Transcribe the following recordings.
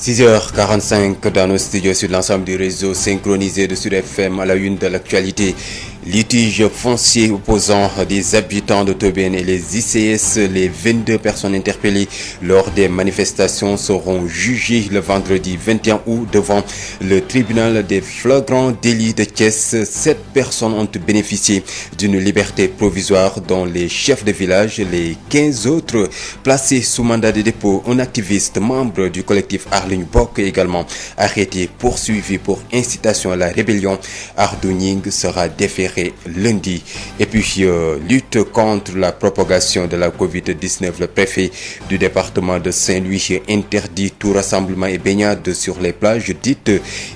6h45 dans nos studios sur l'ensemble du réseau synchronisé de Sud FM à la une de l'actualité. Litige foncier opposant des habitants de Tobène et les ICS. Les 22 personnes interpellées lors des manifestations seront jugées le vendredi 21 août devant le tribunal des flagrants délits de Thiès. 7 personnes ont bénéficié d'une liberté provisoire, dont les chefs de village. Les 15 autres placés sous mandat de dépôt. Un activiste membre du collectif Aar Li Ñu Bokk également arrêté, poursuivi pour incitation à la rébellion. Ardou Gning sera déféré lundi. Et puis lutte contre la propagation de la Covid-19. Le préfet du département de Saint-Louis interdit tout rassemblement et baignade sur les plages dites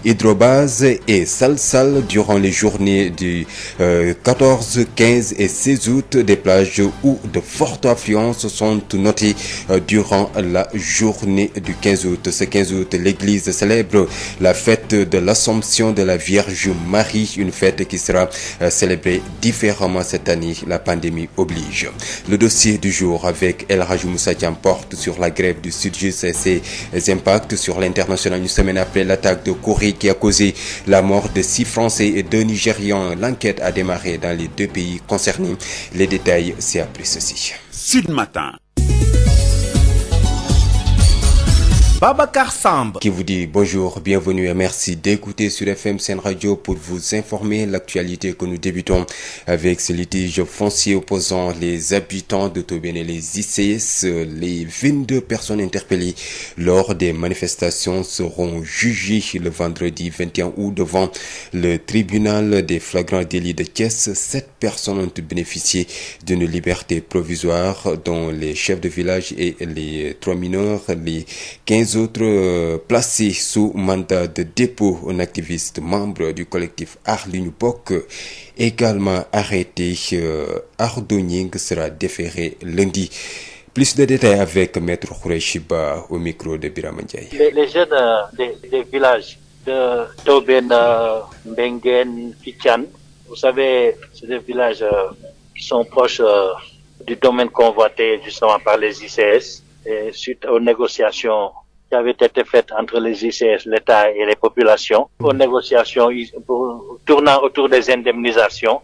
hydrobases et salsal durant les journées du 14, 15 et 16 août. Des plages où de fortes affluences sont notées durant la journée du 15 août. Ce 15 août, l'église célèbre la fête de l'Assomption de la Vierge Marie, une fête qui sera célébrée différemment cette année. La pandémie oblige. Le dossier du jour avec El Hadji Moussa Thiam porte sur la grève du Sud-Just et ses impacts sur l'international une semaine après l'attaque de Corée qui a causé la mort de 6 Français et 2 Nigérians. L'enquête a démarré dans les 2 pays concernés. Les détails, c'est après ceci. Sud Matin. Babacar Samb qui vous dit bonjour, bienvenue et merci d'écouter sur FM Sen Radio pour vous informer l'actualité que nous débutons avec ce litige foncier opposant les habitants de Tobène et les ICS. Les 22 personnes interpellées lors des manifestations seront jugées le vendredi 21 août devant le tribunal des flagrants délits de Thiès. 7 personnes ont bénéficié d'une liberté provisoire, dont les chefs de village et les 3 mineurs. Les 15 autres placés sous mandat de dépôt. Un activiste membre du collectif Aar Li Ñu Bokk également arrêté. Ardou Gning sera déféré lundi. Plus de détails avec Maître Khoureyssi Ba au micro de Birama Ndiaye. Les jeunes des villages de Tobène, Mbenguen, Fitian, vous savez, c'est des villages qui sont proches du domaine convoité justement par les ICS, et suite aux négociations qui avaient été faites entre les ICS, l'État et les populations, aux négociations tournant autour des indemnisations.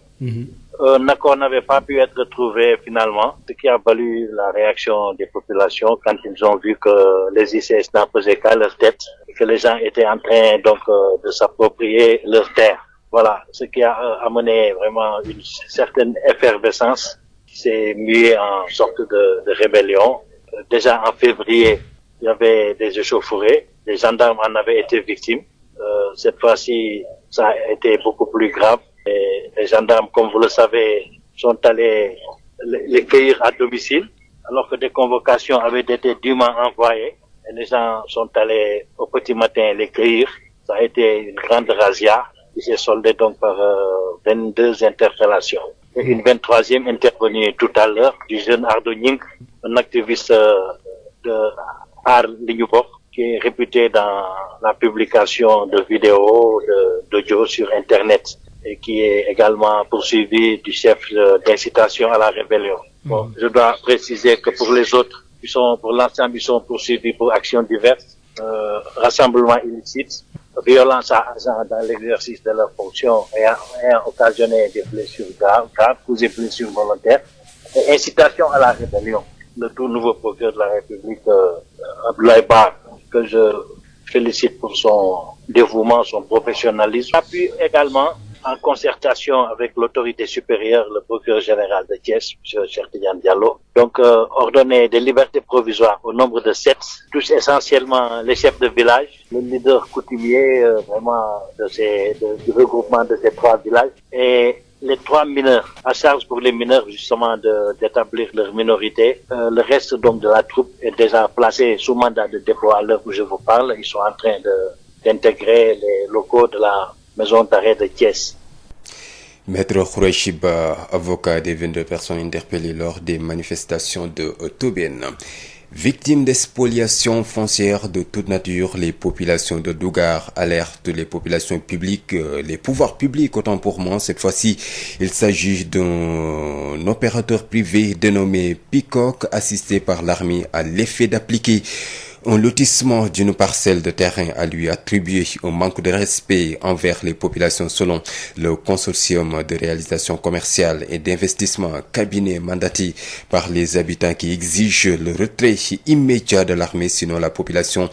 Un accord n'avait pas pu être trouvé finalement, ce qui a valu la réaction des populations quand ils ont vu que les ICS n'en faisaient qu'à leur tête et que les gens étaient en train donc de s'approprier leurs terres. Voilà, ce qui a amené vraiment une certaine effervescence qui s'est muée en sorte de rébellion. Déjà en février, il y avait des échauffourées, les gendarmes en avaient été victimes. Cette fois-ci, ça a été beaucoup plus grave. Et les gendarmes, comme vous le savez, sont allés les cueillir à domicile, alors que des convocations avaient été dûment envoyées. Et les gens sont allés au petit matin les cueillir. Ça a été une grande razzia qui s'est soldée donc par 22 interpellations. Et une 23e intervenue tout à l'heure du jeune Ardou Gning, un activiste de Aar Li Ñu Bokk, qui est réputé dans la publication de vidéos, d'audio sur Internet, et qui est également poursuivi du chef d'incitation à la rébellion. Bon, je dois préciser que pour les autres, pour l'ensemble, ils sont poursuivis pour actions diverses, rassemblement illicite, violence à agent dans l'exercice de leurs fonctions ayant occasionné des blessures graves ou des blessures volontaires, et incitation à la rébellion. Le tout nouveau procureur de la République, Abdoulaye Ba, que je félicite pour son dévouement, son professionnalisme, appuie également en concertation avec l'autorité supérieure, le procureur général de Thiès, M. Cheikh Tidiane Diallo. Donc, ordonner des libertés provisoires au nombre de 7, tous essentiellement les chefs de village, le leader coutumier, vraiment du regroupement de ces 3 villages, et les 3 mineurs, à charge pour les mineurs justement d'établir leur minorité. Le reste donc de la troupe est déjà placé sous mandat de dépôt à l'heure où je vous parle. Ils sont en train d'intégrer les locaux de la maison d'arrêt de Thiès. Maître Khoureyssi Ba, avocat des 22 personnes interpellées lors des manifestations de Tobène. Victimes d'expoliation foncière de toute nature, les populations de Dougar alertent les populations publiques, les pouvoirs publics autant pour moi. Cette fois-ci, il s'agit d'un opérateur privé dénommé Peacock, assisté par l'armée à l'effet d'appliquer Un lotissement d'une parcelle de terrain à lui attribuer un manque de respect envers les populations selon le consortium de réalisation commerciale et d'investissement cabinet mandaté par les habitants qui exigent le retrait immédiat de l'armée, sinon la population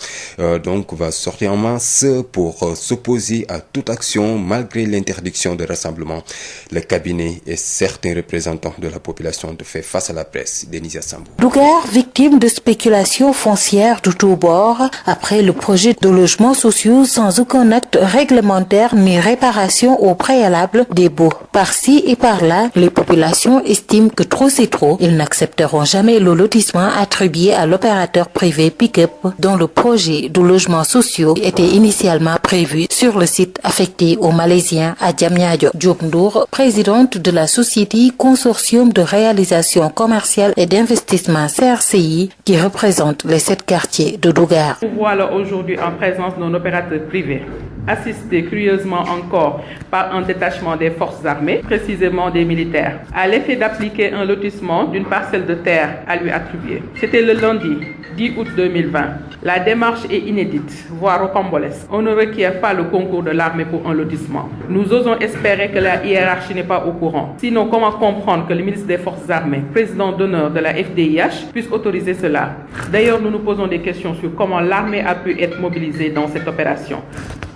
donc va sortir en masse pour s'opposer à toute action malgré l'interdiction de rassemblement. Le cabinet et certains représentants de la population de fait face à la presse. Denisia Sambou. Dougar, victime de spéculation foncière de tous bords, après le projet de logements sociaux sans aucun acte réglementaire ni réparation au préalable des baux. Par-ci et par-là, les populations estiment que trop c'est trop. Ils n'accepteront jamais le lotissement attribué à l'opérateur privé Pick-up dont le projet de logements sociaux était initialement prévu sur le site affecté aux Malaisiens à Diamniadio. Diop Ndour, présidente de la société Consortium de réalisation commerciale et d'investissement CRCI qui représente les 7 quartiers de Dougar. Nous voilà aujourd'hui en présence d'un opérateur privé, assisté curieusement encore par un détachement des forces armées, précisément des militaires, à l'effet d'appliquer un lotissement d'une parcelle de terre à lui attribuer. C'était le lundi 10 août 2020. La démarche est inédite, voire rocambolesque. On ne requiert pas le concours de l'armée pour un lotissement. Nous osons espérer que la hiérarchie n'est pas au courant. Sinon, comment comprendre que le ministre des Forces armées, président d'honneur de la FDIH, puisse autoriser cela? D'ailleurs, nous nous posons des questions sur comment l'armée a pu être mobilisée dans cette opération,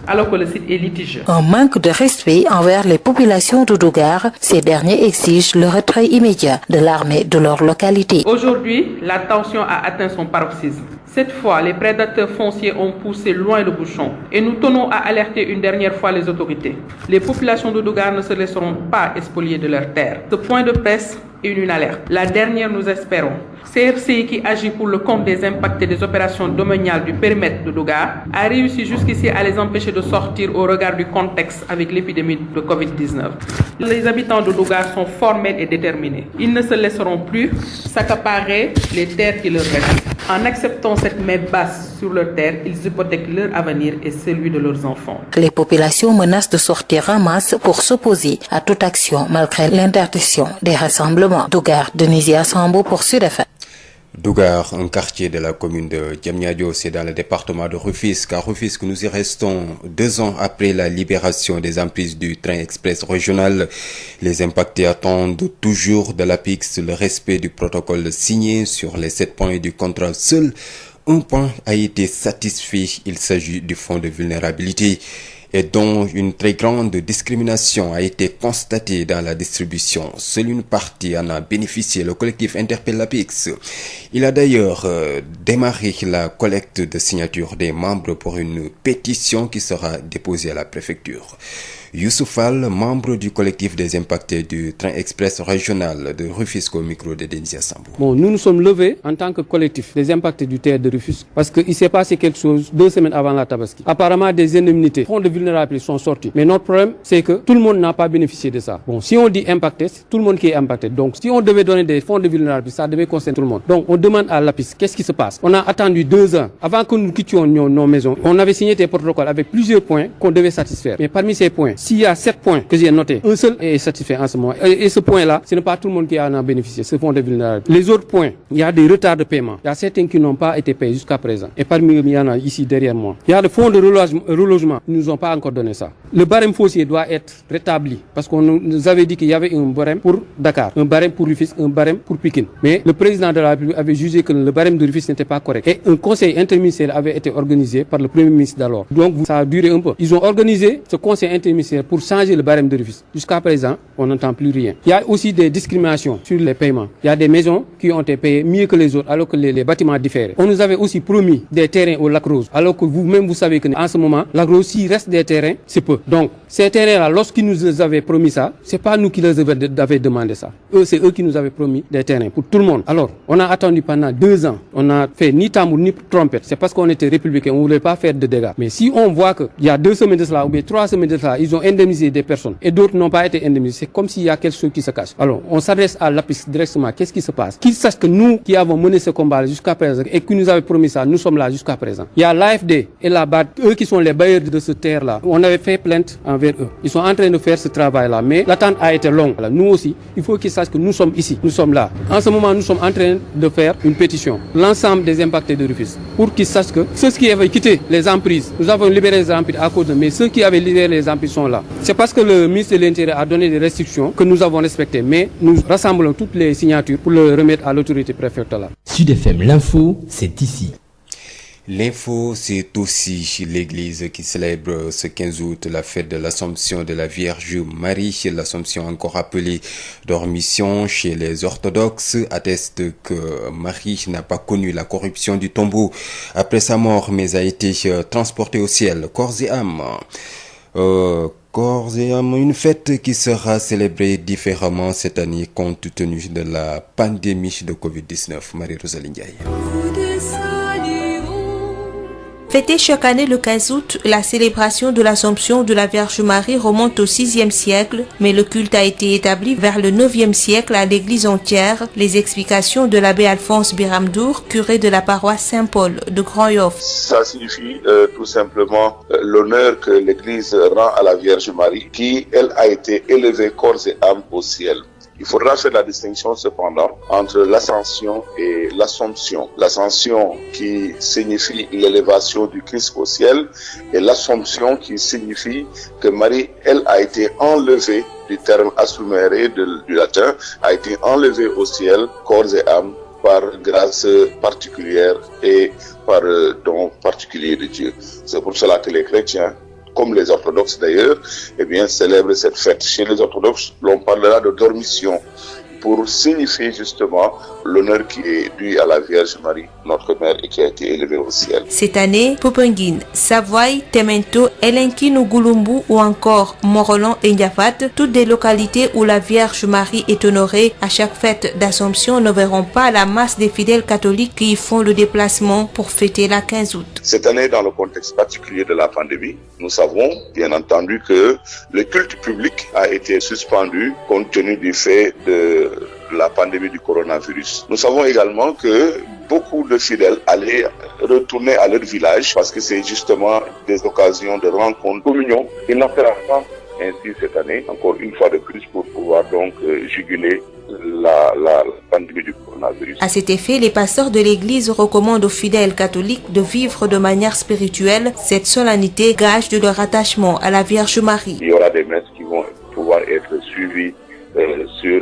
alors que le site est litigieux. Un manque de respect envers les populations de Dougar, ces derniers exigent le retrait immédiat de l'armée de leur localité. Aujourd'hui, la tension a atteint son paroxysme. Cette fois, les prédateurs fonciers ont poussé loin le bouchon et nous tenons à alerter une dernière fois les autorités. Les populations de Dougar ne se laisseront pas spolier de leurs terres. Ce point de presse est une alerte. La dernière, nous espérons. CRCI, qui agit pour le compte des impactés des opérations domaniales du périmètre de Dougar, a réussi jusqu'ici à les empêcher de sortir au regard du contexte avec l'épidémie de Covid-19. Les habitants de Dougar sont formels et déterminés. Ils ne se laisseront plus s'accaparer les terres qui leur restent. En acceptant cette main basse sur leurs terres, ils hypothèquent leur avenir et celui de leurs enfants. Les populations menacent de sortir en masse pour s'opposer à toute action malgré l'interdiction des rassemblements. Dougar, Denisia Sambou pour Sud FM. Dougar, un quartier de la commune de Diamniadio, c'est dans le département de Rufisque. À Rufisque, nous y restons 2 ans après la libération des emprises du train express régional. Les impactés attendent toujours de l'APIX le respect du protocole signé sur les 7 points du contrat. Seul un point a été satisfait. Il s'agit du fonds de vulnérabilité et dont une très grande discrimination a été constatée dans la distribution. Seule une partie en a bénéficié. Le collectif interpelle l'APIX. Il a d'ailleurs démarré la collecte de signatures des membres pour une pétition qui sera déposée à la préfecture. Youssouf Al, membre du collectif des impactés du train express régional de Rufisque au micro de Denisia Sambou. Bon, nous nous sommes levés en tant que collectif des impactés du TR de Rufisque parce qu'il s'est passé quelque chose 2 semaines avant la Tabaski. Apparemment, des indemnités, fonds de vulnérabilité sont sortis. Mais notre problème, c'est que tout le monde n'a pas bénéficié de ça. Bon, si on dit impacté, c'est tout le monde qui est impacté. Donc, si on devait donner des fonds de vulnérabilité, ça devait concerner tout le monde. Donc, on demande à l'APIX, qu'est-ce qui se passe? On a attendu 2 ans avant que nous quittions nos maisons. On avait signé des protocoles avec plusieurs points qu'on devait satisfaire. Mais parmi ces points, s'il y a 7 points que j'ai notés, un seul est satisfait en ce moment. Et ce point-là, ce n'est pas tout le monde qui en a bénéficié, ce fonds de vulnérabilité. Les autres points, il y a des retards de paiement. Il y a certains qui n'ont pas été payés jusqu'à présent. Et parmi eux, il y en a ici derrière moi. Il y a le fonds de relogement. Ils ne nous ont pas encore donné ça. Le barème foncier doit être rétabli parce qu'on nous avait dit qu'il y avait un barème pour Dakar, un barème pour Rufisque, un barème pour Pikine. Mais le président de la République avait jugé que le barème de Rufisque n'était pas correct. Et un conseil interministériel avait été organisé par le premier ministre d'alors. Donc ça a duré un peu. Ils ont organisé ce conseil interministériel pour changer le barème de Rufisque. Jusqu'à présent, on n'entend plus rien. Il y a aussi des discriminations sur les paiements. Il y a des maisons qui ont été payées mieux que les autres alors que les bâtiments différaient. On nous avait aussi promis des terrains au Lac Rose alors que vous-même vous savez qu'en ce moment, Lac Rose, s'il reste des terrains, c'est peu. Donc, ces terrains-là, lorsqu'ils nous avaient promis ça, c'est pas nous qui les avaient demandé ça. C'est eux qui nous avaient promis des terrains pour tout le monde. Alors, on a attendu pendant 2 ans. On n'a fait ni tambour ni trompette. C'est parce qu'on était républicain. On ne voulait pas faire de dégâts. Mais si on voit qu'il y a 2 semaines de cela ou bien 3 semaines de cela, ils ont indemnisé des personnes et d'autres n'ont pas été indemnisés, c'est comme s'il y a quelque chose qui se cache. Alors, on s'adresse à l'APIX directement. Qu'est-ce qui se passe? Qu'ils sachent que nous qui avons mené ce combat jusqu'à présent et qui nous avaient promis ça, nous sommes là jusqu'à présent. Il y a l'AFD et la BAD, eux qui sont les bailleurs de ce terre-là. On avait fait plainte envers vers eux. Ils sont en train de faire ce travail-là, mais l'attente a été longue. Nous aussi, il faut qu'ils sachent que nous sommes ici, nous sommes là. En ce moment, nous sommes en train de faire une pétition, l'ensemble des impactés de Rufisque, pour qu'ils sachent que ceux qui avaient quitté les emprises, nous avons libéré les emprises à cause de, mais ceux qui avaient libéré les emprises sont là. C'est parce que le ministre de l'Intérieur a donné des restrictions que nous avons respectées, mais nous rassemblons toutes les signatures pour le remettre à l'autorité préfectorale. Sud FM, l'info, c'est ici. L'info, c'est aussi l'église qui célèbre ce 15 août la fête de l'Assomption de la Vierge Marie. L'Assomption, encore appelée Dormition chez les orthodoxes, atteste que Marie n'a pas connu la corruption du tombeau après sa mort, mais a été transportée au ciel, corps et âme. Une fête qui sera célébrée différemment cette année compte tenu de la pandémie de Covid-19. Marie-Rosalie Ndiaye. Fêtée chaque année le 15 août, la célébration de l'Assomption de la Vierge Marie remonte au VIe siècle, mais le culte a été établi vers le IXe siècle à l'église entière. Les explications de l'abbé Alphonse Biramdour, curé de la paroisse Saint-Paul de Grand-Yoff. Ça signifie tout simplement l'honneur que l'église rend à la Vierge Marie, qui, elle, a été élevée corps et âme au ciel. Il faudra faire la distinction cependant entre l'ascension et l'assomption. L'ascension qui signifie l'élévation du Christ au ciel et l'assomption qui signifie que Marie, elle, a été enlevée du terme assumere du latin, a été enlevée au ciel, corps et âme, par grâce particulière et par don particulier de Dieu. C'est pour cela que les chrétiens, comme les orthodoxes d'ailleurs, eh bien, célèbrent cette fête. Chez les orthodoxes, l'on parlera de dormition pour signifier justement l'honneur qui est dû à la Vierge Marie, notre mère, et qui a été élevée au ciel. Cette année, Popenguine, Savoie, Temento, Elenkino Gulumbu ou encore Morolan et Ndiafat, toutes des localités où la Vierge Marie est honorée à chaque fête d'Assomption, ne verront pas la masse des fidèles catholiques qui y font le déplacement pour fêter la 15 août. Cette année, dans le contexte particulier de la pandémie, nous savons bien entendu que le culte public a été suspendu compte tenu du fait de la pandémie du coronavirus. Nous savons également que beaucoup de fidèles allaient retourner à leur village parce que c'est justement des occasions de rencontre, de communion. Il n'en fera pas ainsi cette année, encore une fois de plus, pour pouvoir donc juguler la pandémie du coronavirus. À cet effet, les pasteurs de l'Église recommandent aux fidèles catholiques de vivre de manière spirituelle cette solennité, gage de leur attachement à la Vierge Marie. Il y aura des messes qui vont pouvoir être suivies sur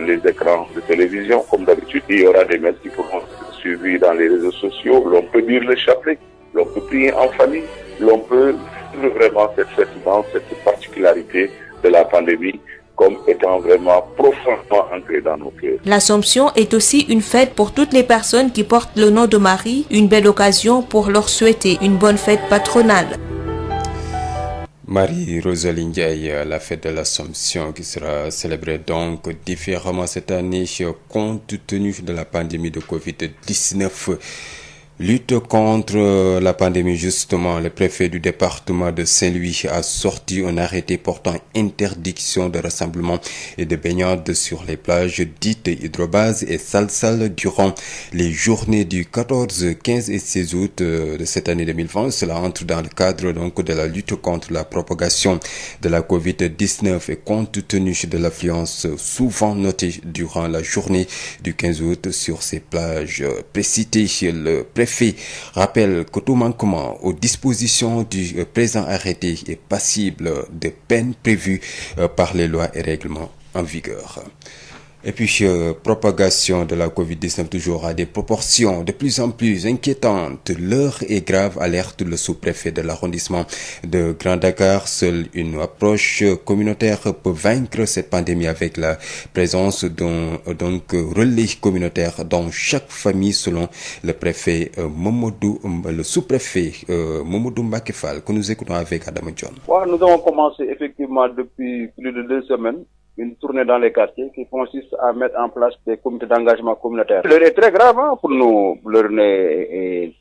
les écrans de télévision, comme d'habitude. Il y aura des messes qui pourront être suivies dans les réseaux sociaux. L'on peut lire le chapelet, l'on peut prier en famille, l'on peut vivre vraiment cette fête dans cette particularité de la pandémie comme étant vraiment profondément ancrée dans nos cœurs. L'Assomption est aussi une fête pour toutes les personnes qui portent le nom de Marie, une belle occasion pour leur souhaiter une bonne fête patronale. Marie-Rosalie Ndiaye, la fête de l'Assomption qui sera célébrée donc différemment cette année compte tenu de la pandémie de Covid-19. Lutte contre la pandémie, justement, le préfet du département de Saint-Louis a sorti un arrêté portant interdiction de rassemblement et de baignade sur les plages dites hydrobases et salsales durant les journées du 14, 15 et 16 août de cette année 2020. Cela entre dans le cadre donc de la lutte contre la propagation de la Covid-19 et compte tenu de l'affluence souvent notée durant la journée du 15 août sur ces plages précitées. Le préfet rappelle que tout manquement aux dispositions du présent arrêté est passible de peines prévues par les lois et règlements en vigueur. Et puis, propagation de la Covid-19 toujours à des proportions de plus en plus inquiétantes. L'heure est grave, alerte le sous-préfet de l'arrondissement de Grand Dakar. Seule une approche communautaire peut vaincre cette pandémie avec la présence d'un relais communautaire dans chaque famille, selon le préfet le sous-préfet Mamadou Mbakefal, que nous écoutons avec Adam John. Nous avons commencé effectivement depuis plus de 2 semaines une tournée dans les quartiers qui consiste à mettre en place des comités d'engagement communautaire. L'heure est très grave pour nous. L'heure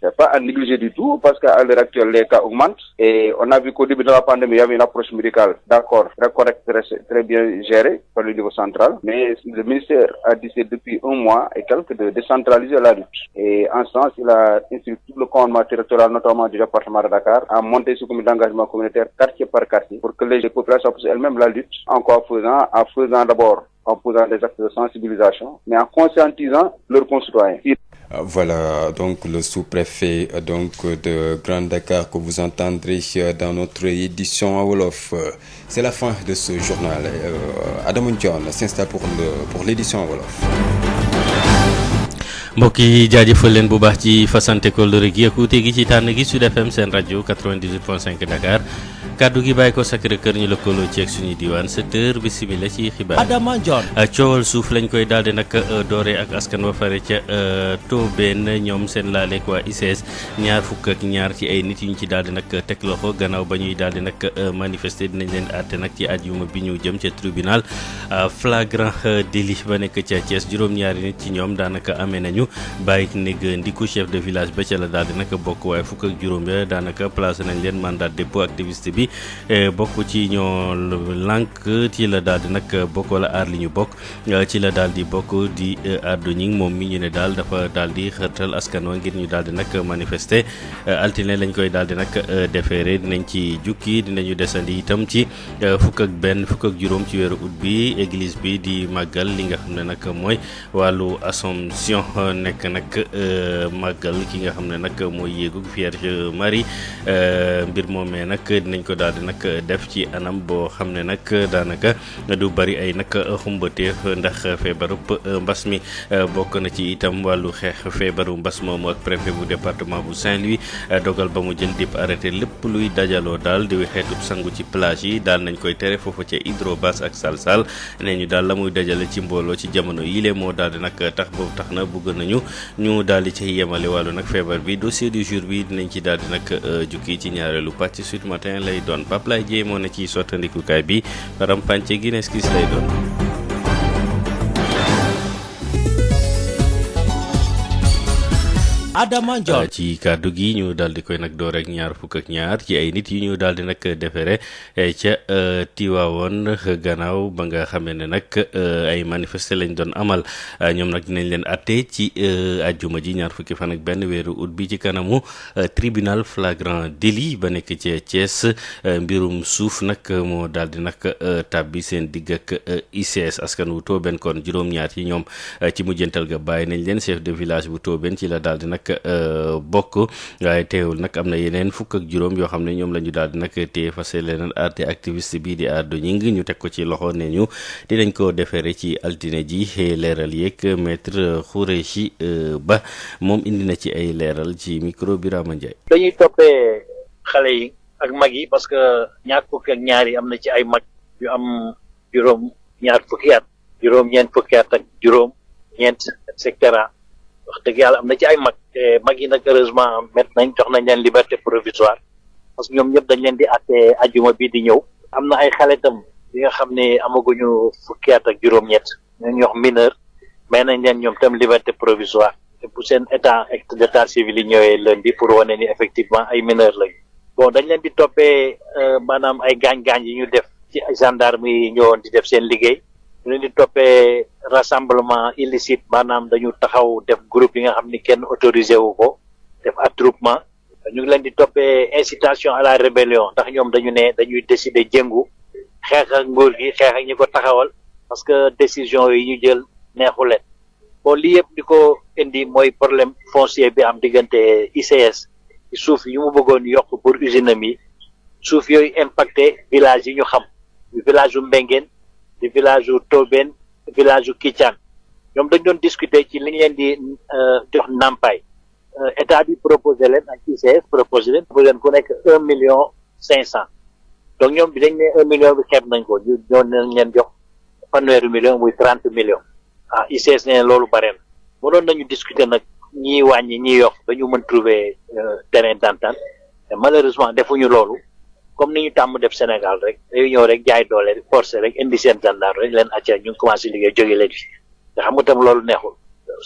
c'est pas à négliger du tout parce qu'à l'heure actuelle, les cas augmentent et on a vu qu'au début de la pandémie, il y avait une approche médicale, d'accord, très correcte, très bien gérée par le niveau central. Mais le ministère a décidé depuis un mois et quelques de décentraliser la lutte. Et en ce sens, il a instruit tout le commandement territorial, notamment du département de Dakar, à monter ce comité d'engagement communautaire quartier par quartier pour que les populations puissent elles-mêmes la lutte en faisant d'abord en posant des actes de sensibilisation, mais en conscientisant leurs concitoyens. Voilà donc le sous-préfet de Grand Dakar que vous entendrez dans notre édition en wolof. C'est la fin de ce journal. Adama Ndione s'installe pour l'édition en wolof. mbokk yi jaajëfal leen bu baax ci fasante kóllëre gi ak wuute gi ci tànn gi Sud FM seen rajo 98.5 Dakar kaddu gi bàyyi ko Sacré-Cœur ñu lëkkaloo ci ak suñuy diwaan 7h bisimila ci xibaar. Adama Ndione. coowal suuf lañ koy daal di nag dooree ak askan wa fare ca Tobène ñoom seen laaleeg waa ICS ñaar fukk ak ñaar ci ay nit yu ñu ci daal di nag teg loxo gannaaw ba ñuy daal di nag manifester dinañ leen àtte nag ci àjjuma bi ñu jëm ca tribunal flagrant délit ba nekk ca Thiès juróom-ñaari nit ci ñoom daanaka amee nañu bàyyi néeg ndiku chef de village ba ca la daal di nag bokk waaye fukk ak juróom ya daanaka placé nañ leen mandat dépôt activiste bi bokk ci ñoo lànk ci la daal di nag bokk wala aar li ñu bokk ci la daal di bokk di Ardo Ñing moom mi ñu ne daal dafa daal di xërtal askan wa ngir ñu daal di nag manifester altine lañ koy daal di nag defeere dinañ ci jukki dinañu desandi itam ci fukk ak juróom ci weeru août bi église bi di màggal li nga xam ne nag mooy wàllu Assomption nekk nag màggal ki nga xam ne nag mooy yéegu Vierge Marie mbir moomee nag dinañ ko daal di nag def ci anam boo xam ne nag daanaka du bari ay nag xumbateef ndax feebarub mbas mi bokk na ci itam wàllu xeex feebaru mbas moomu ak préfet bu département bu Saint-Louis dogal ba mu jël dip arrêté lépp luy dajaloo daal di xeetub sangu ci plage yi daal nañ koy tere foofu ca Hydrobase ak Salsal nee ñu daal la muy dajale ci mbooloo ci jamono yile moo daal di nag tax na bëgg nañu ñu daal di ci yemale wàllu nag feebar bi dossier du jour bi dinañ ci daal di nag jukki ci ñaareelu pàcc Sud Matin lay doon Pape Lay Dieye moo ne ci sottandikukaay bi param pànce Guinness Kiss lay doon. Adama Ndione. ci kàddu gi ñu daal di koy nag door ak ñaar fukk ak ñaar ci ay nit yu ñu daal di nag defere ca Tiwaawoon gannaaw ba nga xamee ne nag ay manifester lañ doon amal ñoom nag dinañ leen atte ci àjjuma ji ñaar fukki fan ak benn weeru ut bi ci kanamu tribunal flagrant délit ba nekk ca Thiès mbirum suuf nag moo daal di nag tàbbi seen digg ak ICS askan wu Tobène kon juróom-ñaar yi ñoom ci mujjantal ga bàyyi nañ leen chef de village bu Tobène ci la daal di nag bokk waaye teewul nag am na yeneen fukk ak juróom yoo xam ne ñoom la ñu daal di nag téye fas leneen arte activiste bii di Ardo Ñing ñu teg ko ci loxo ne ñu dinañ ko defere ci altine ji leeral yeeg maître Khoureyssi Ba moom indi na ci ay leeral ci micro Birama Ndiaye. dañuy toppee xale yi ak mag yi parce que ñaar fukki ak ñaar yi am na ci ay mag yu am juróom ñaar fukki at juróom-ñeent fukki at ak juróom-ñeent et cetera. wax dëgg yàlla am na ci ay mag te mag yi nag heureusement met nañ jox nañ leen liberté provisoire parce que ñoom ñëpp dañ leen di àtte ajuma bii di ñëw am na ay xale itam yi nga xam ne amaguñu fukki at ak juróom-ñett ñu wax mineur mais nañ leen ñoom itam liberté provisoire te bu seen état civil yi ñëwee lundi pour wane ni effectivement ay mineur lañu bon dañ leen di toppee maanaam ay gaañ-gaañ yi ñu def ci gendarme yi ñëwoon di def seen liggéey ñu leen di toppee rassemblement illicite maanaam dañu taxaw def groupe yi nga xam ni kenn autorisé wu ko def attroupement ñu ngi leen di toppee incitation à la rébellion ndax ñoom dañu ne dañuy décider jëngu xeex ak nguur gi xeex ak ñi ko taxawal parce que décision yi ñu jël neexu leen bon lii yëpp di ko indi mooy problème foncier bi am diggante ICS ci suuf yi mu bëggoon yokk pour usine am yi suuf yooyu impacté village yi ñu xam village u Mbengeen di village u Tobène village u Kicaan ñoom dañ doon discuter ci li ñu leen di jox ndàmpaay état bi proposé leen ak ICS proposé leen ku nekk 1,5 million donc ñoom bi dañ ne 1 million bi xeeb nañ ko ñu ñoo nañ leen jox fanweeri million muy 30 millions ICS ne loolu bare na mënoon nañu discuter nag ñii wàññi ñii yokk dañu mën trouver terrain d'entente mais malheureusement defuñu loolu comme ni ñu tàmm def Sénégal rek dañuy ñëw rek jaay doole rek forcé rek indi seen gendarme rek leen acca ñu ngi commencé liggéey jóge leen fi nga xam nga tam loolu neexul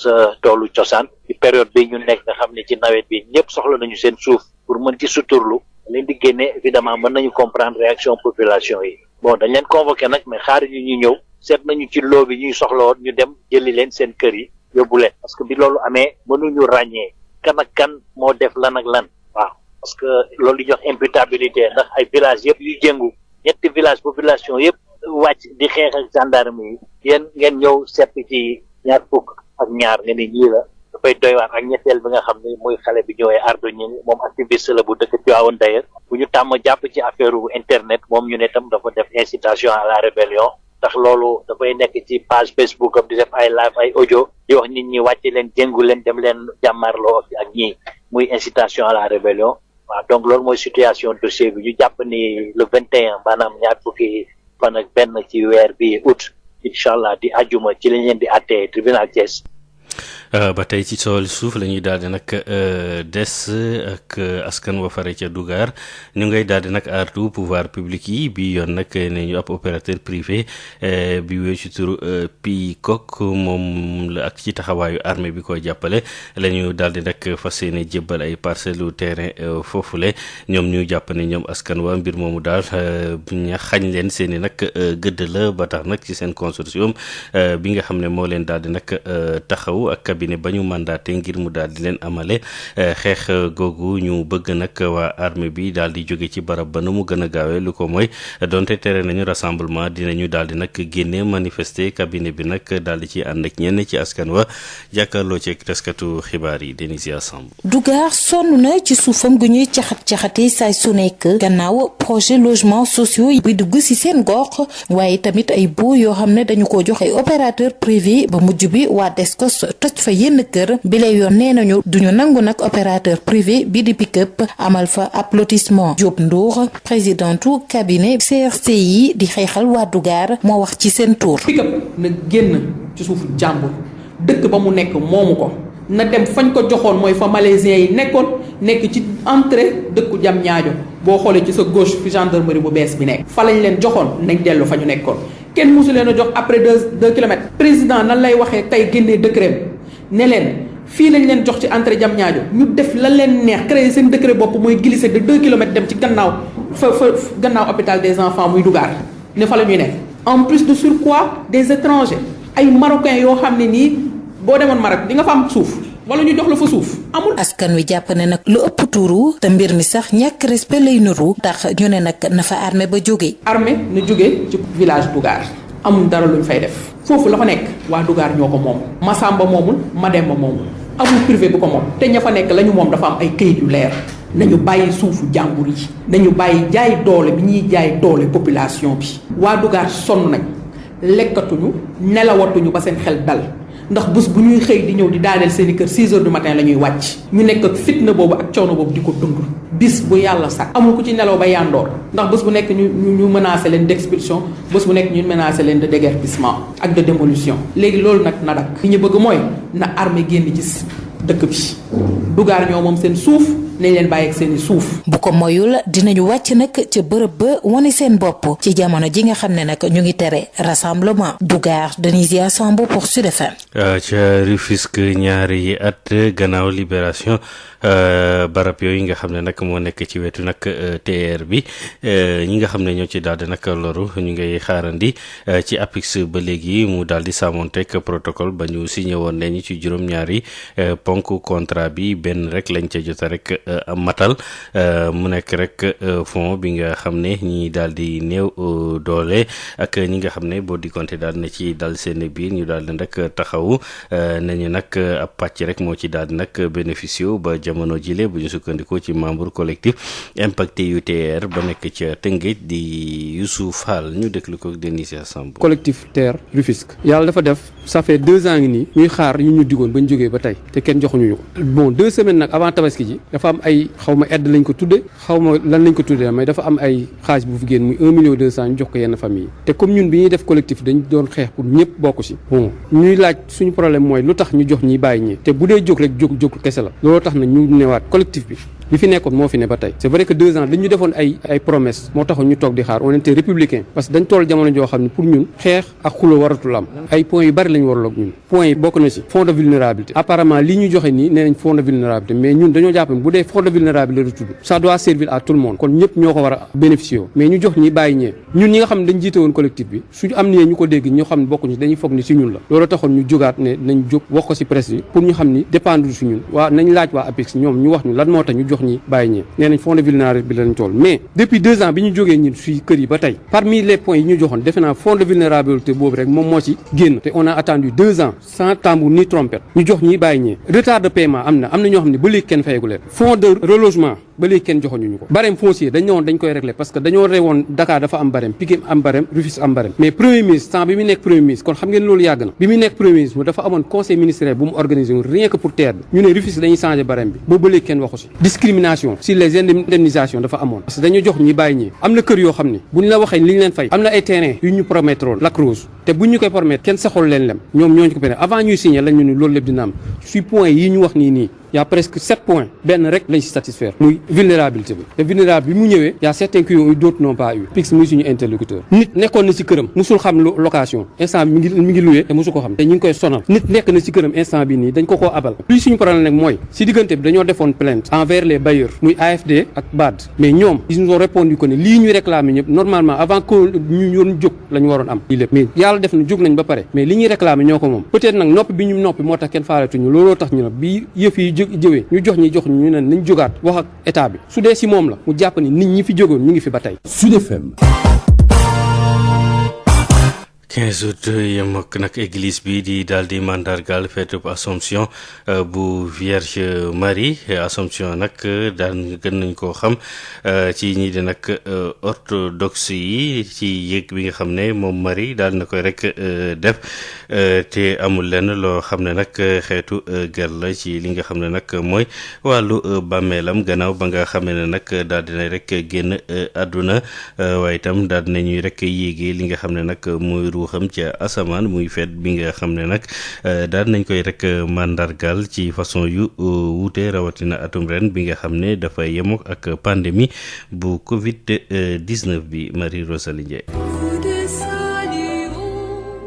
sa toolu cosaan ci période bi ñu nekk nga xam ne ci nawet bi ñëpp soxla nañu seen suuf pour mën ci suturlu leen di génne évidemment mën nañu comprendre réaction population yi bon dañ leen convoqué nag mais xaar ñu ñëw seet nañu ci loo bi ñuy soxla woon ñu dem jëli leen seen kër yi yóbbu leen parce que bi loolu amee mënuñu ràññee kan ak kan moo def lan ak lan waaw parce que loolu di jox imputabilité ndax ay village yëpp yu jëngu ñetti village population yëpp wàcc di xeex ak gendarme yi yéen ngeen ñëw sepp ci ñaar fukk ak ñaar nga ni ñii la dafay doy waar ak ñetteel bi nga xam ne mooy xale bi ñëwee ardo ñi moom activiste la bu dëkk Tivaouane d'ailleurs bu ñu tàmm jàpp ci affaire internet moom ñu ne tam dafa def incitation à la rébellion ndax loolu dafay nekk ci page Facebook am di def ay live ay audio di wax nit ñi wàcce leen jéngu leen dem leen jàmmarloo ak ñii muy incitation à la rébellion waaw donc loolu mooy situation dossier bi ñu jàpp ni le 21 maanaam ñaar fukki fan ak benn ci weer bi août incha allah di ajuma ci lañ leen di àttee tribunal Thiès. ba tey ci sool suuf la ñuy daal di nag des ak askan wa fare ca Dougar ñu ngay daal di nag artu pouvoir public yi bi yoon nag ne ñu ab opérateur privé bi wéy ci turu Peacock moom la ak ci taxawaayu armée bi ko jàppale la ñu daal di nag fas yéene jébbal ay parcelle terrain foofule ñoom ñu jàpp ne ñoom askan wa mbir moomu daal ña xañ leen seen i nag gëdd la ba tax nag ci seen consortium bi nga xam ne moo leen daal di nag taxaw ak cabinet ba ñu mandaté ngir mu daal di leen amale xeex googu ñu bëgg nag waa armée bi daal di jóge ci barab ba nu mu gën a gaawee lu ko mooy donte tere nañu rassemblement dinañu daal di nag génne manifester cabinet bi nag daal di ci ànd ak ñenn ci askan wa jàkkaarloo ci taskatu xibaar yi Denisia Samb. Dougar sonn na ci suufam gu ñuy caxat-caxatee saay su nekk gannaaw projet logement sociaux yi buy dugg ci seen gox waaye tamit ay boo yoo xam ne dañu ko jox ay opérateur privé ba mujj bi waa Descos toj fa yenn kër bi lay yoon nee nañu duñu nangu nag opérateur privé bi di pick-up amal fa ab lotissement. Diop Ndour présidentu cabinet CRCI di xeexal waa Dougar moo wax ci seen tour. pick-up na génn ci suufu jàmbur dëkk ba mu nekk moomu ko na dem fañ ko joxoon mooy fa malaisiens yi nekk ci entrée dëkku Diamniadio boo xoolee ci sa gauche fi gendarmerie bu bees bi nekk fa lañ leen joxoon nañ dellu fa ñu nekkoon kenn mosu leen a jox après 2 kilomètres. président nan lay waxee tey génnee décret ne leen fii lañ leen jox ci entrée Diamniadio ñu def la leen neex créer seen décret bopp mooy glisser de 2 kilomètres dem ci gannaaw gannaaw hôpital des enfants muy Dougar ne fa la ñuy nekk. en plus de surcroît des étrangers ay marocains yoo xam ne nii boo demoon Maroc di nga fa am suuf wala ñu jox la fa suuf amul. askan wi jàpp ne nag lu ëpp tuuru te mbir mi sax ñàkk respect lay nuru tax ñu ne nag na fa armée ba jóge. armée na jóge ci village Dougar amul dara luñ fay def foofu la fa nekk waa Dougar ñoo ko moom Masamba moomul Mademba moomul amul privé bu ko moom te ña fa nekk la ñu moom dafa am ay këyit yu leer. nañu bàyyi suufu jàmbur yi nañu bàyyi jaay doole bi ñuy jaay doole population bi waa Dougar sonn nañ lekkatuñu nelawatuñu ba seen xel dal ndax bés bu ñuy xëy di ñëw di daaneel seeni kër 6 heures du matin la ñuy wàcc ñu nekk ak fitna boobu ak coono boobu di ko dund bis bu yàlla sax amul ku ci nelaw ba yandoor ndax bés bu nekk ñu menacé leen d'expulsion bés bu nekk ñu menacé leen de déguerpissement ak de démolition léegi loolu nag na dak li ñu bëgg mooy na armée génn ci dëkk bi Dougar ñoo moom seen suuf nañ leen bàyyi ak seeni suuf. bu ko moyul dinañu wàcc nag ca bërëb ba wane seen bopp ci jamono ji nga xam ne nag ñu ngi tere rassemblement. Dougar Denisia Samb pour Sud FM. ca Rufisque ñaari at gannaaw libération barab yooyu nga xam ne nag moo nekk ci wetu nag TER bi ñi nga xam ne ñoo ci daal di nag loru ñu ngay xaarandi ci APIX ba léegi mu daal di sàmmonteeg protocole ba ñu signé woon nañu ci juróom-ñaari ponk contrat bi benn rek lañ ca jota rek matal mu nekk rek fond bi nga xam ne ñi daal di néew doole ak ñi nga xam ne boo di compter daal na ci dal seen biir ñu daal di nag taxawu nañu nag ab pàcc rek moo ci daal di nag bénéficié ba jamono jile bu ñu sukkandikoo ci membre collectif impacté UTR ba nekk ca Tëngéej di Youssouf Fall ñu déglu ko Denisia Samb. collectif TER Rufisque yàlla dafa def ça fait 2 ans ngi nii ñuy xaar ñu digoon ba ñu jógee ba tey te kenn joxuñu ñu ko bon 2 semaines nag avant tabaski ji dafa am ay xaw ma aide lañ ko tudde xaw ma lan lañ ko tuddee mais dafa am ay xaaj bu fi génn muy 1,2 million ñu jox ko yenn famille te comme ñun bi ñuy def collectif dañ doon xeex pour ñëpp bokk ci bon ñuy laaj suñu problème mooy lu tax ñu jox ñi bàyyi ñi te bu dee jóg rek jóg kese la looloo tax na ñu newaat collectif bi li fi nekkoon moo fi ne ba tey c'est vrai que 2 ans dañu defoon ay promesses moo taxoon ñu toog di xaar on était républicain parce que dañ toll jamono joo xam ne pour ñun xeex ak xulo waratul am ay points yu bari lañu waraloog ñun points yi bokk na ci fonds de vulnérabilité apparemment li ñu joxe nii nee nañ fonds de vulnérabilité mais ñun dañoo jàpp ne bu dee fonds de vulnérabilité la tudd ça doit servir à tout le monde kon ñëpp ñoo ko war a bénéficier wu mais ñu jox ñi bàyyi ñee ñun ñi nga xam ne dañ jiite woon collectif bi suñu am nii ñu ko dégg ñoo xam ne bokkuñu dañuy foog ni ci ñun la loolu taxoon ñu jógaat ne nañ jóg wax ko ci presse bi pour ñu xam ni dépendre ci ñun waa nañ laaj waa APIX ñoom ñu wax ñu lan moo tax ñu jox ñi bàyyi ñee nee nañ fonds de vulnérabilité bi lañ toll mais depuis 2 ans bi ñu jógee ñun suy kër yi ba tey parmi les points yi ñu joxoon defe naa fonds de vulnérabilité boobu rek moom moo ci génn te on a attendu 2 ans sans tambour ni trompette ñu jox ñi bàyyi ñee retard de paiement am na ñoo xam ne ba léegi kenn fayagu leen fonds de relogement ba léegi kenn joxoñu ñu ko barème foncier dañ ñëwoon dañ koy régler parce que dañoo rewoon Dakar dafa am barème Pikine am barème Rufisque am barème mais premier ministre temps bi mu nekk premier ministre kon xam ngeen loolu yàgg na bi mu nekk premier ministre dafa amoon conseil ministériel bu mu organisé woon rien que pour terre bi ñu ne Rufisque dañuy changer barème bi boobu ba léegi kenn waxu si discrimination sur les indemnisations dafa amoon parce que dañu jox ñi bàyyi ñi am na kër yoo xam ne buñ la waxee li ñu leen fay am na ay terrain yu ñu promettroon Lac Rose te buñ ñu koy promettre kenn saxul leen lem ñoom ñooñu ko pene avant ñuy signer lañ ñu ni loolu lépp dina am si point yi ñu wax nii y a presque 7 points benn rek lañ si satisfaire muy vulnérabilité bi te vulnérabilité bi mu ñëwee y a certains qui ont eu d'autres n'ont pas eu PIX muy suñu interlocuteur nit nekkoon na ci këram musul xam location instant bi mi ngi loué te musu ko xam te ñu ngi koy sonal nit nekk na ci këram instant bi nii dañ ko koo abal plus suñu problème nag mooy ci diggante bi dañoo defoon plainte envers les bailleurs muy AFD ak BAD mais ñoom ils nous ont répondu que ne lii ñuy réclamer ñëpp normalement avant que ñu yoon jóg la ñu waroon am lii lépp mais yàlla def na jóg nañ ba pare mais li ñuy réclamer ñoo ko moom peut-être nag noppi bi ñu noppi moo tax kenn faaletuñu looloo tax ñu ne bi yëf yi jëwee ñu jox ñu ne nañ jógaat wax ak état bi su dee si moom la mu jàpp ni nit ñi fi jógoon ñu ngi fi ba tey. Sud FM. 15 août yem ak nag église bi di daal di mandargal fête Assomption bu Vierge Marie Assomption nag daan gën nañ koo xam ci ñi di nag orthodoxe yi ci yëg bi nga xam ne moom Marie daal na koy rek def te amul lenn loo xam ne nag xeetu ger la ci li nga xam ne nag mooy wàllu bàmmeelam gannaaw ba nga xam ne nag daal dina rek génn àdduna waaye itam daal dinañuy rek yéegee li nga xam ne nag mooy xam ci asamaan muy feet bi nga xam ne nag daal nañ koy rek mandargal ci façon yu wuute rawatina atum ren bi nga xam ne dafa yemook ak pandémie bu Covid-19 bi Marie Rosalie Ndiaye.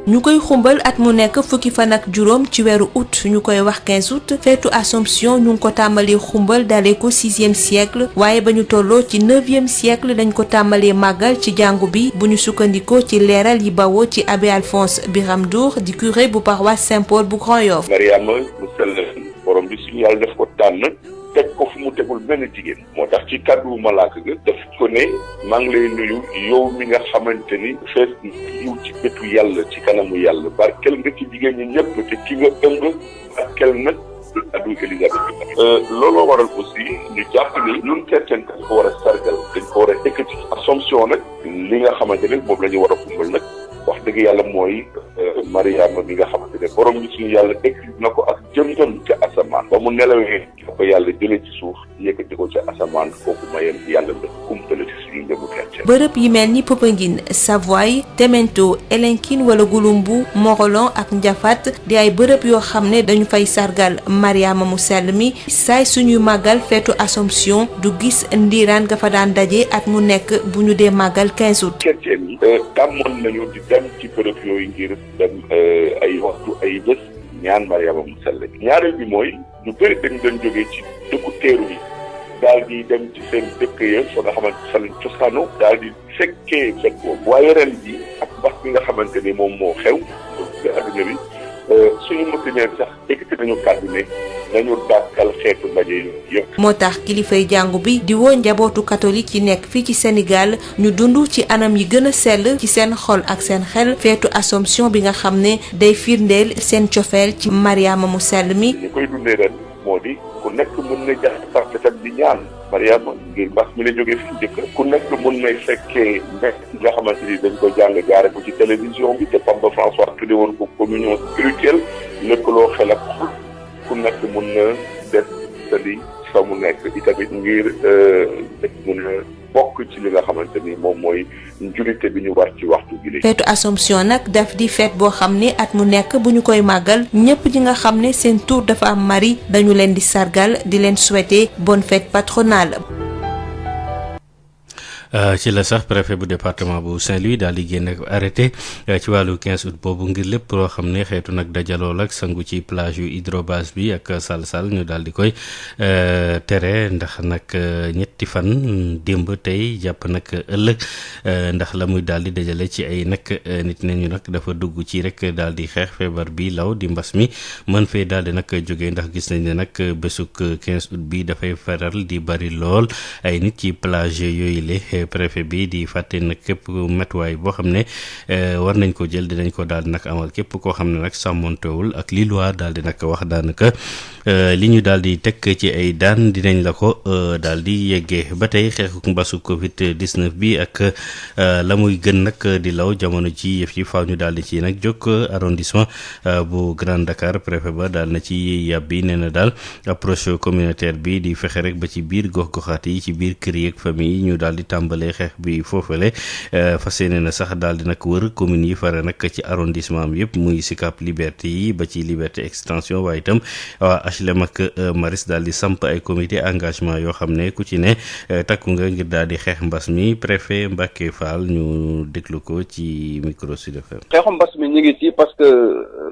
ñu koy xumbal at mu nekk fukki fan ak juróom ci weeru août ñu koy wax 15 août feetu Assomption ñu ngi ko tàmbalee xumbal dalee ko 6e siècle waaye ba ñu tolloo ci 9e siècle dañ ko tàmbalee màggal ci jàngu bi bu ñu sukkandikoo ci leeral yi bawoo ci abbé Alphonse Biram Ndour di curé bu paroisse Saint-Paul bu Grand Yoff. Mariama mu sell borom bi suñu yàlla def ko tànn teg ko fu mu tegul benn jigéen moo tax ci kàddu malaaka ga daf ko ne maa ngi lay nuyu yow mi nga xamante ni fees yiw ci bëtu yàlla ci kanamu yàlla barkel nga ci jigéen ñi ñëpp te ki nga ëmb barkel nag addu Élisabeth bi looloo waral aussi ñu jàpp ni ñun chrétien dañ ko war a sargal dañ ko war a ekkati Assomption nag li nga xamante ne moom la ñu war a kumbal nag wax dëgg yàlla mooy Mariama mi nga xamante ne borom bi suñu yàlla ekkati na ko ak jëm-jëm ca asamaan ba mu nelawee da ko yàlla jëlee ci suuf yëkkati ko ca asamaan kooku mayeen yàlla la kumpale ci suñu njëgu chrétien. bërëb yi mel ni Popenguine Savoie Temento Elinkine wala Gouloumbou Morolan ak Ndiafate di ay bërëb yoo xam ne dañu fay sargal Mariama mu sell mi saay suñuy màggal feetu Assomption du gis ndiiraan nga fa daan daje at mu nekk bu ñu dee màggal 15 août. chrétien yi tàmmoon nañu di dem ci bërëb yooyu ngir dem ay waxtu ay bés ñaan Mariama mu sell mi ñaareel bi mooy ñu bëri dañu doon jógee ci dëkku teeru yi daal di dem ci seen dëkk ya fa nga xamante fa lañ cosaano daal di fekkee fekk boobu waaye ren bi ak mbas bi nga xamante ni moom moo xew ci adduna bi suñu monseigneur sax ekkati nañu kàddu ne nañu dàkkal xeetu ndaje yëpp. moo tax kilifay jàngu bi di woo njabootu catholique yi nekk fii ci Sénégal ñu dund ci anam yi gën a sell ci seen xol ak seen xel feetu Assomption bi nga xam ne day firndeel seen cofeel ci Mariama mu sell mi. ñu koy dundee ren moo di ku nekk mën na jax sax di ñaan Mariama ngir mbas mi la jógee fi njëkk ku nekk mën nay fekkee nekk nga xamante ni dañ ko jàng jaare ko ci télévision bi te Papa François tudde woon ko communion spirituelle lëkkaloo xel ak xol ku nekk mën na def sali fa mu nekk itamit ngir mën a bokk bokk ci li nga xamante ni moom mooy njulite bi ñu war ci waxtu bi. feetu Assomption nag daf di feet boo xam ne at mu nekk bu ñu koy màggal ñëpp ñi nga xam ne seen tur dafa am Marie dañu leen di sargal di leen souhaiter bonne fête patronale. ci la sax préfet bu département bu Saint-Louis daal di génn ak arrêté ci wàllu 15 août boobu ngir lépp loo xam ne xeetu nag dajaloo ak sangu ci plage yu hydrobase bi ak sal ñu daal di koy tere ndax nag ñetti fan démb tey jàpp nag ëllëg ndax la muy daal di dajale ci ay nag nit nañu nag dafa dugg ci rek daal di xeex feebar bi law di mbas mi mën fee daal di nag jógee ndax gis nañ ne nag bésuk 15 août bi dafay faral di bari lool ay nit ci plage yooyu le préfet bi di fàtte nag képp matuwaay boo xam ne war nañ ko jël dinañ ko daal di nag amal képp koo xam ne nag sàmmontewul ak li loi daal di nag wax daanaka li ñu daal di teg ci ay daan dinañ la ko daal di yeggee ba tey xeexu mbasu Covid 19 bi ak la muy gën nag di law jamono ci yëf yi faaw ñu daal di ci nag jóg arrondissement bu Grand Dakar préfet ba daal na ci yàbbi nee na daal approche communautaire bi di fexe rek ba ci biir gox-goxaat yi ci biir kër yi ak famille yi ñu daal di tàmbalee xeex bi foofale fas yéene na sax daal di nag wër communes yi fare nag ci arrondissement bi yëpp muy Sicap Liberté yi ba ci Liberté extension waaye itam waa HLM ak Maris daal di samp ay comité engagement yoo xam ne ku ci ne takku nga ngir daal di xeex mbas mi préfet Mbacké Fall ñu déglu ko ci micro Sud FM. xeexu mbas mi ñu ngi ci parce que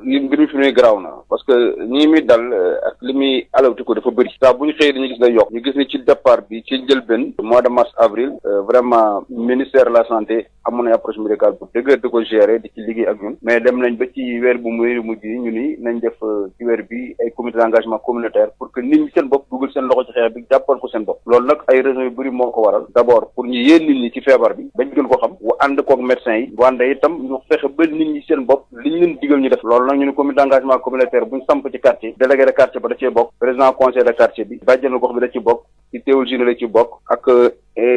li mbir mi fi muy garaaw na parce que ñi muy dal ak li muy alawti ko dafa bëri saa bu ñu xëyee dañuy gis day yokk ñu gis ne ci départ bi ci njëlbeen mois de mars avril vraiment ministère de la santé amoon na approche médicale bu dëgër di ko gérer di ci liggéey ak ñun mais dem nañ ba ci weer bu mujj yi ñu ni nañ def ci weer bi ay comité d'engagement communautaire pour que nit ñi seen bopp dugal seen loxo ci xeex bi jàppal ko seen bopp loolu nag ay raisons yu bëri moo ko waral d'abord pour ñu yéen nit ñi ci feebar bi bañ gën ko xam wa ànd koog médecins yi wante itam ñu fexe ba nit ñi seen bopp li ñu leen digal ñu def loolu nag ñu ne comité d'engagement communautaire buñ samp ci quartier délégué de quartier ba da cee bokk président conseil de quartier bi bàjjenu gox bi da ci bokk ci théologie la ci bokk ak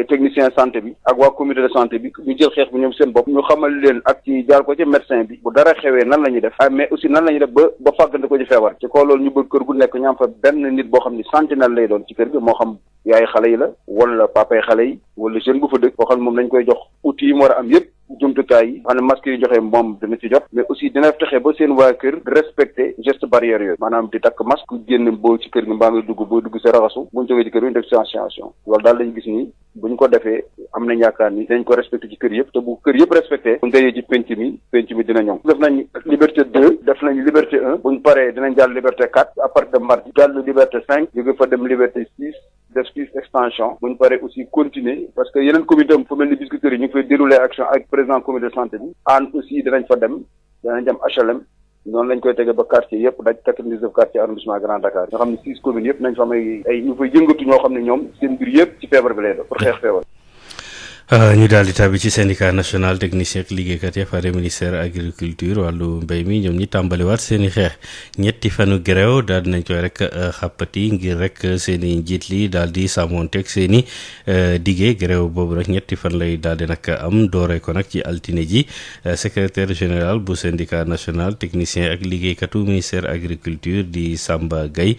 technicien santé bi ak waa comité de santé bi ñu jël xeex bi ñoom seen bopp ñu xamal leen ak ci jaar ko ci médecin bi bu dara xewee nan la ñuy def mais aussi nan la ñuy def ba fàggante ko ci feebar ci kaw loolu ñu bëgg kër gu nekk ñu am fa benn nit boo xam ni sentinelle lay doon ci kër gi moo xam yaay xale yi la wala papay xale yi wala jeune bu fa dëkk boo xam ne moom lañ koy jox outils yi mu war a am yépp jumtukaay yi xam ne masque yi joxe moom dina ci jot mais aussi dina fexe ba seen waa kër respecter geste barrière yooyu maanaam di takk masque génn boo ci kër gi mbaa nga boo dugg sa raxasu buñ jógee ci kër gi ñu def distanciation loolu daal lañ gis ni buñ ko defee am nañ yaakaar ni dañ ko respecté ci kër yëpp te bu kër yëpp respecté buñ dajee ci penc mi dina ñoŋ def nañ liberté 2 def nañ liberté 1 buñ paree dinañ jàll liberté 4 à partir de mardi jàll liberté 5 jóge fa dem liberté 6 def 6 extension buñ paree aussi continuer parce que yeneen comité am fu mel ni Biscuiterie yi ñu ngi fay dérouler action avec président comité de santé bi aan aussi dinañ fa dem danañ dem HLM noonu lañ koy tege ba quartier yëpp daj 99 quartier arrondissement Grand Dakar ñoo xam ne 6 communes yëpp nañ fa am ay ñu fay yëngatu ñoo xam ne ñoom seen mbir yëpp ci feebar bi lay doon pour xeex feebar. ñu daal di tàbbi ci syndicat national technicien ak liggéeykat ya fare ministère agriculture wàllu mbéy mi ñoom ñi tàmbaliwaat seen i xeex ñetti fanu grève daal di nañ koy rek xàppati ngir rek seen i njiit li daal di sàmmonteeg seen i diggé grève boobu nag ñetti fan lay daal di nag am dooree ko nag ci altine ji secrétaire général bu syndicat national technicien ak liggéeykatu ministère agriculture di Samba Gaye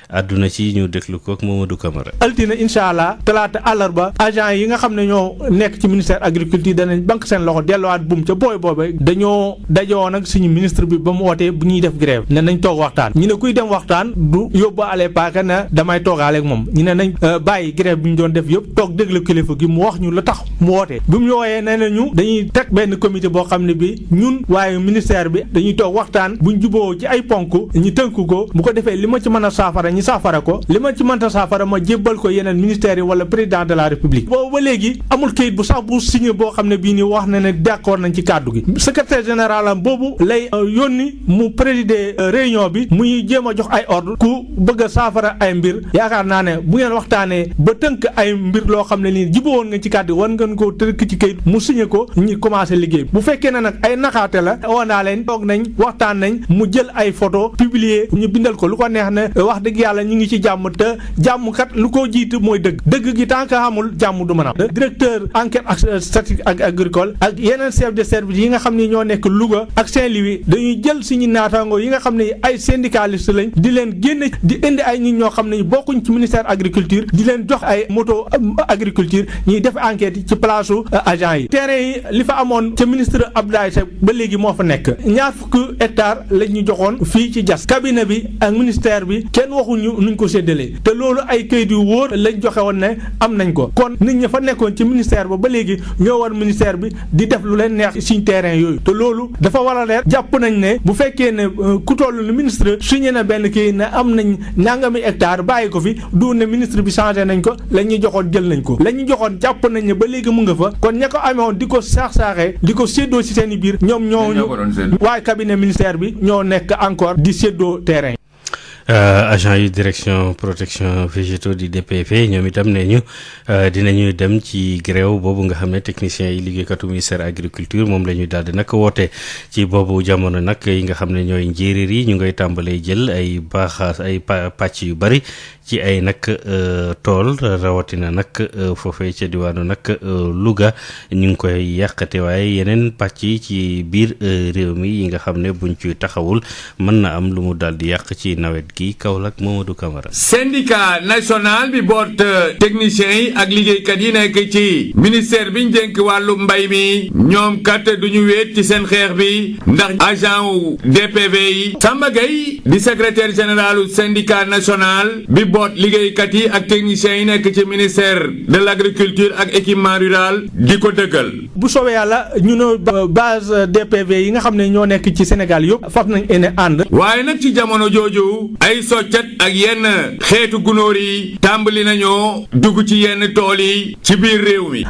àdduna ci ñu déglu ko ak Mamadou Camara. altine incha allah talaata àllarba agent yi nga xam ne ñoo nekk ci ministère agriculture danañ banque seen loxo delluwaat buum ca booy dañoo dajoo nag suñu ministre bi ba mu wootee bu ñuy def grève ne nañ toog waxtaan ñu ne kuy dem waxtaan du yóbbu ale paaka na damay toogaale ak moom ñu ne nañ bàyyi grève bi ñu doon def yëpp toog déglu kilifa gi mu wax ñu la tax mu wootee bi mu ñu wooyee nee nañu dañuy teg benn comité boo xam ne bi ñun waaye ministère bi dañuy toog waxtaan buñ juboo ci ay ponk ñu tënk ko bu ko defee li ma ci mën a saafara ñu saafara ko li ma ci mënta saafara ma jébbal ko yeneen ministères yi wala président de la république boobu ba léegi amul kayit bu sax bu signé boo xam ne bii nii wax na ne d'accord nañ ci kàddu gi secrétaire général am boobu lay yónni mu présider réunion bi muy jéem a jox ay ordre ku bëgg a saafara ay mbir yaakaar naa ne bu ngeen waxtaanee ba tënk ay mbir loo xam ne nii jibowoon nga ci kàddu war ngeen ko tënk ci kayit mu signé ko ñi commencé liggéey bu fekkee ne nag ay naxaate la woon naa leen toog nañ waxtaan nañ mu jël ay photo publier ñu bindal ko lu ko neex ne wax dëgg yàlla ñu ngi ci jàmm te jàmm kat lu ko jiitu mooy dëgg gi tant que amul jàmm du mën a am. directeur enquête ak statistique ak agricole ak yeneen chef de service yi nga xam ne ñoo nekk Louga ak Saint-Louis dañuy jël suñu naataango yi nga xam ne ay syndicaliste lañ di leen génne di indi ay nit ñoo xam ne bokkuñ ci ministère agriculture di leen jox ay moto agriculture ñuy def enquête yi ci place agent yi. terrain yi li fa amoon ca ministre Abdoulaye Seck ba léegi moo fa nekk ñaar fukki hectares lañ ñu joxoon fii ci Diass cabinet bi ak ministère bi kenn waxuñu nuñ ko séddalee te loolu ay kayit yu wóor lañ joxe woon ne am nañ ko kon nit ñi fa nekkoon ci ministère ba léegi ñoo war ministère bi di def lu leen neex suñ terrain yooyu te loolu dafa war a leer jàpp nañ ne bu fekkee ne ku toll ni ministre signé na benn kii ne am nañ nangami hectare bàyyi ko fi du ne ministre bi changé nañ ko la ñuy joxoon jël nañ ko la ñuy joxoon jàpp nañ ne ba léegi mu nga fa kon ña ko amoon di ko saax-saaxee di ko séddoo ci seen i biir ñoom waaye cabinet ministère bi ñoo nekk encore di séddoo terrain. agent yu direction protection végétaux di DPV ñoom itam ne ñu dinañu dem ci grève boobu nga xam ne techniciens yi liggéeykatu ministère agriculture moom la ñuy daal di nag woote ci boobu jamono nag yi nga xam ne ñooy njéeréer yi ñu ngay tàmbalee jël ay baaxaas ay pàcc yu bari ci ay nag tool rawatina nag foofee ca diwaanu nag Louga ñu ngi koy yàqate waaye yeneen pàcc yi ci biir réew mi yi nga xam ne buñ ci taxawul mën na am lu mu daal di yàq ci nawet gi Kaolack Mamadou Camara. syndicat national bi boot techniciens yi ak liggéeykat yi nekk ci ministère bi ñu dénk wàllu mbay mi ñoom kat duñu wéet ci seen xeex bi ndax agent wu DPV yi Samba Gueye di secrétaire général syndicat national bi boot liggéeykat yi ak techniciens yi nekk ci ministère de l'agriculture ak équipement rural di ko dëggal. bu soobee yàlla ñu ne base DPV yi nga xam ne ñoo nekk ci Sénégal yëpp faf nañ ene ànd. waaye nag ci jamono jooju ay soccat ak yenn xeetu gunóor yi tàmbali nañoo dugg ci yenn tool yi ci biir réew mi.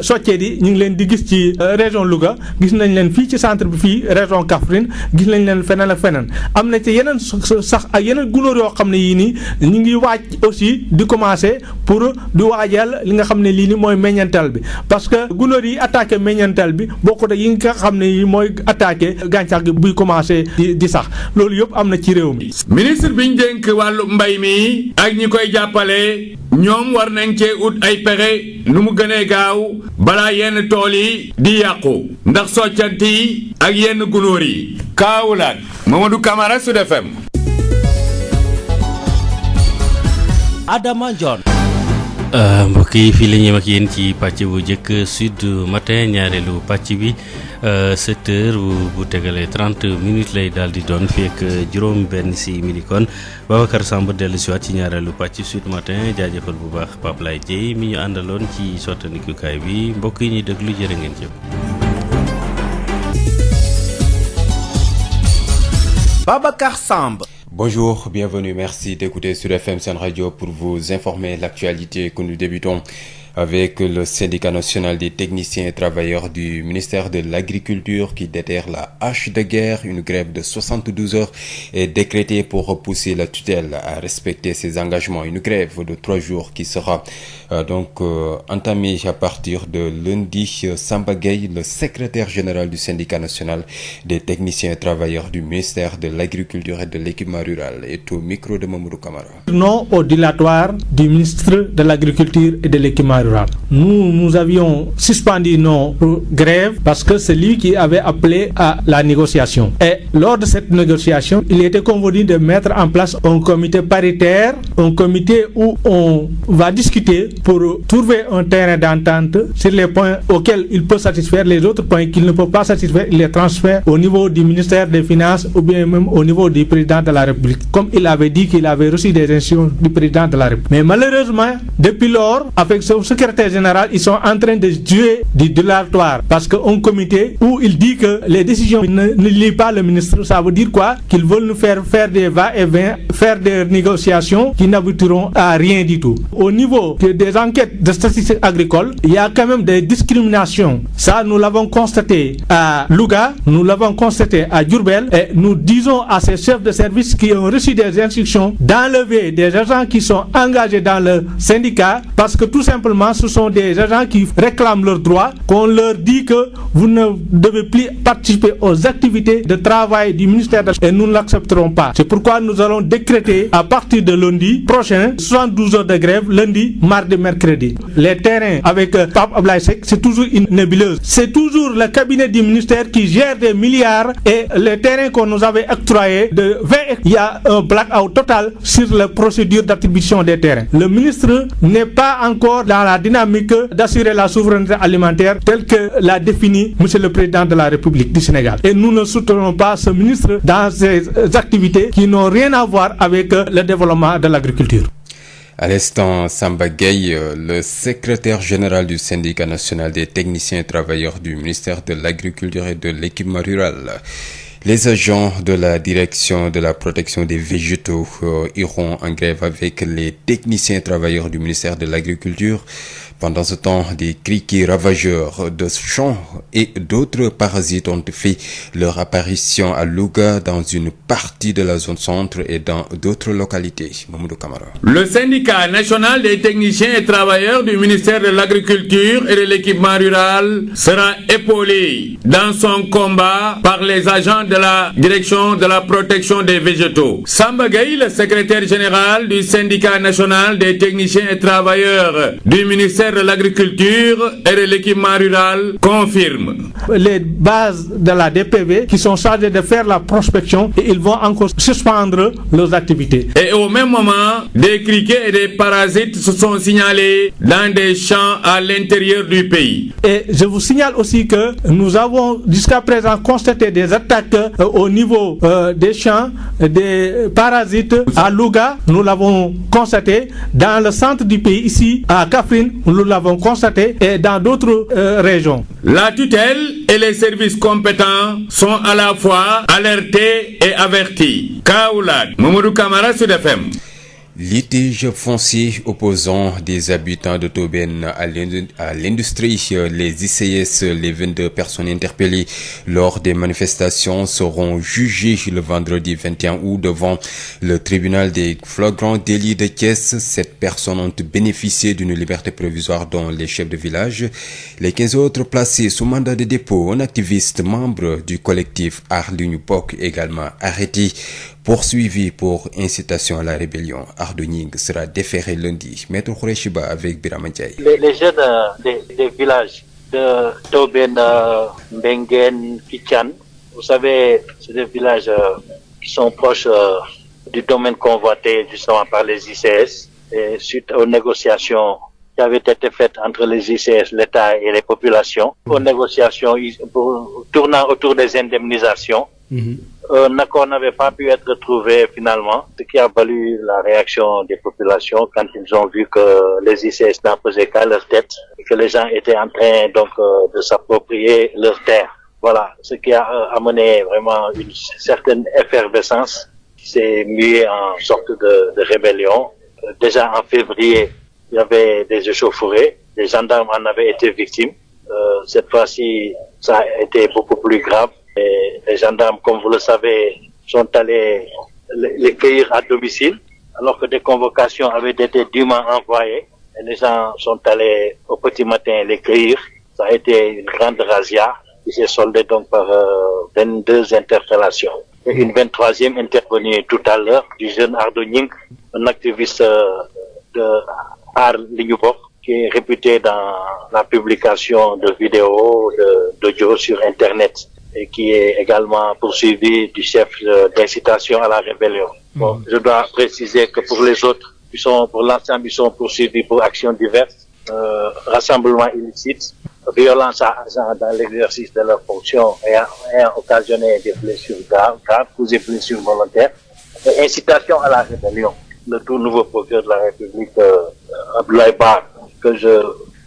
soccet yi ñu ngi leen di gis ci région Louga gis nañ leen fii ci centre bi fii région Kaffrine gis nañ leen feneen ak feneen am na ci yeneen sax ak yeneen gunóor yoo xam ne yii nii ñu ngi waaj aussi di commencer pour di waajal li nga xam ne lii nii mooy meññantal bi parce que gunóor yi attaqué meññantal bi bokkut ak yi nga xam ne yi mooy attaqué gàncax gi buy commencer di sax loolu yëpp am na ci réew mi. ministre bi ñu dénk wàllu mbay mi ak ñi koy jàppale ñoom war nañ cee ut ay pexe nu mu gënee gaaw balaa yenn tool yi di yàqu ndax soccant yi ak yenn gunóor yi. Kaolack Mamadou Camara Sud FM. Adama Ndione. mbokk yi fii la ñuy ak yéen ci pàcc bu njëkk Sud Matin ñaareelu pàcc bi 7 heures bu tegalee 30 minutes lay daal di doon fii ak juróom benn si midi kon Babacar Samb dellu si waat ci ñaareelu pàcc Sud Matin jaajëfal bu baax Pape Laye Dieye mi ñu àndaloon ci sottanikukaay bi mbokk yi ñuy déglu jërë ngeen jëf. Babacar Samb. Bonjour, bienvenue, merci d'écouter Sud FM Sen Radio pour vous informer l'actualité que nous débutons avec le syndicat national des techniciens et travailleurs du ministère de l'Agriculture qui déterre la hache de guerre. Une grève de 72 heures est décrétée pour repousser la tutelle à respecter ses engagements. Une grève de 3 jours qui sera entamée à partir de lundi. Samba Gueye, le secrétaire général du syndicat national des techniciens et travailleurs du ministère de l'Agriculture et de l'équipement rural, est au micro de Mamadou Camara. Non au dilatoire du ministre de l'Agriculture et de l'équipement rural. Nous avions suspendu nos grèves parce que c'est lui qui avait appelé à la négociation. Et lors de cette négociation, il était convenu de mettre en place un comité paritaire, un comité où on va discuter pour trouver un terrain d'entente sur les points auxquels il peut satisfaire, les autres points qu'il ne peut pas satisfaire, il les transfère au niveau du ministère des Finances ou bien même au niveau du président de la République, comme il avait dit qu'il avait reçu des instructions du président de la République. Mais malheureusement, depuis lors, avec son secrétaire général, ils sont en train de jouer du dilatoire parce qu'un comité où il dit que les décisions ne lient pas le ministre, ça veut dire quoi? Qu'ils veulent nous faire des va-et-vient, faire des négociations qui n'aboutiront à rien du tout. Au niveau des enquêtes de statistiques agricoles, il y a quand même des discriminations. Ça, nous l'avons constaté à Louga, nous l'avons constaté à Diourbel, et nous disons à ces chefs de service qui ont reçu des instructions d'enlever des agents qui sont engagés dans le syndicat parce que tout simplement actuellement, ce sont des agents qui réclament leurs droits, qu'on leur dit que vous ne devez plus participer aux activités de travail du ministère et nous ne l'accepterons pas. C'est pourquoi nous allons décréter à partir de lundi prochain 72 heures de grève, lundi, mardi, mercredi. Les terrains avec Pape Ablaye Seck, c'est toujours une nébuleuse. C'est toujours le cabinet du ministère qui gère des milliards et les terrains qu'on nous avait octroyés de 20 hectares, il y a un blackout total sur la procédure d'attribution des terrains. Le ministre n'est pas encore dans la dynamique d'assurer la souveraineté alimentaire telle que l'a définie Monsieur le Président de la République du Sénégal. Et nous ne soutenons pas ce ministre dans ses activités qui n'ont rien à voir avec le développement de l'agriculture. À l'instant, Samba Gueye, le secrétaire général du syndicat national des techniciens et travailleurs du ministère de l'Agriculture et de l'équipement rural. Les agents de la direction de la protection des végétaux iront en grève avec les techniciens et travailleurs du ministère de l'Agriculture. Pendant ce temps, des criquets ravageurs de champs et d'autres parasites ont fait leur apparition à Louga dans une partie de la zone centre et dans d'autres localités. Mamoudou Kamara. Le syndicat national des techniciens et travailleurs du ministère de l'Agriculture et de l'équipement rural sera épaulé dans son combat par les agents de la direction de la protection des végétaux. Samba Gueye, le secrétaire général du syndicat national des techniciens et travailleurs du ministère de l'Agriculture et de l'équipement rural, confirme. Les bases de la DPV qui sont chargées de faire la prospection et ils vont encore suspendre leurs activités. Et au même moment, des criquets et des parasites se sont signalés dans des champs à l'intérieur du pays. Et je vous signale aussi que nous avons jusqu'à présent constaté des attaques au niveau des champs, des parasites à Louga, nous l'avons constaté, dans le centre du pays, ici à Kaffrine, nous l'avons constaté, et dans d'autres régions. La tutelle et les services compétents sont à la fois alertés et avertis. Kaoulad, Mamoudou Kamara, Sud FM. Litige foncier opposant des habitants de Tobène à l'industrie, les ICS, les 22 personnes interpellées lors des manifestations seront jugées le vendredi 21 août devant le tribunal des flagrants délits de Thiès. 7 personnes ont bénéficié d'une liberté provisoire dont les chefs de village. Les 15 autres placés sous mandat de dépôt, un activiste membre du collectif Arligne Bok également arrêté. Poursuivi pour incitation à la rébellion, Ardo Nying sera déféré lundi. Maître Khourechiba avec Biramandiaï. Les jeunes des villages de Tobène, Mbengen, Kichan, vous savez, c'est des villages qui sont proches du domaine convoité justement par les ICS. Et suite aux négociations qui avaient été faites entre les ICS, l'État et les populations, aux négociations tournant autour des indemnisations, un accord n'avait pas pu être trouvé finalement, ce qui a valu la réaction des populations quand ils ont vu que les ICS n'en faisaient qu'à leur tête et que les gens étaient en train donc de s'approprier leurs terres. Voilà, ce qui a amené vraiment une certaine effervescence qui s'est muée en sorte de rébellion. Déjà en février, il y avait des échauffourées, les gendarmes en avaient été victimes. Cette fois-ci, ça a été beaucoup plus grave. Et les gendarmes, comme vous le savez, sont allés les cueillir à domicile, alors que des convocations avaient été dûment envoyées. Et les gens sont allés au petit matin les cueillir. Ça a été une grande razzia qui s'est soldée donc par 22 interpellations. Et une 23e intervenue tout à l'heure du jeune Ardo Nying, un activiste de Arligne Bok, qui est réputé dans la publication de vidéos, d'audio sur Internet, et qui est également poursuivi du chef d'incitation à la rébellion. Bon, je dois préciser que pour les autres, pour l'ensemble, ils sont poursuivis pour actions diverses, rassemblement illicite, violence à agents dans l'exercice de leurs fonctions ayant occasionné des blessures graves, ou des blessures volontaires, et incitation à la rébellion. Le tout nouveau procureur de la République, Abdoulaye Ba, que je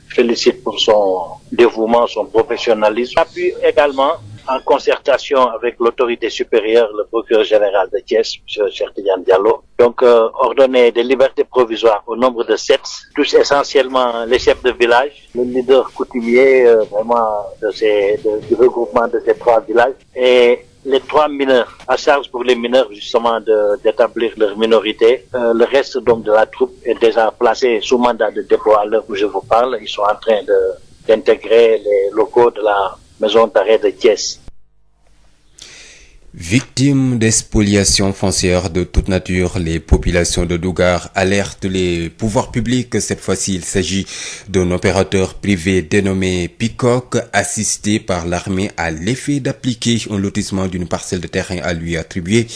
félicite pour son dévouement, son professionnalisme, appuie également en concertation avec l'autorité supérieure, le procureur général de Thiès, M. Cheikh Tidiane Diallo. Donc, ordonné des libertés provisoires au nombre de 7, tous essentiellement les chefs de village, le leader coutumier vraiment du regroupement de ces 3 villages, et les 3 mineurs, à charge pour les mineurs justement d'établir leur minorité. Le reste donc de la troupe est déjà placé sous mandat de dépôt à l'heure où je vous parle. Ils sont en train d'intégrer les locaux de la maison d'arrêt de Thiès. Victimes d'expoliation foncière de toute nature, les populations de Dougar alertent les pouvoirs publics. Cette fois-ci, il s'agit d'un opérateur privé dénommé Peacock, assisté par l'armée à l'effet d'appliquer un lotissement d'une parcelle de terrain à lui attribuée.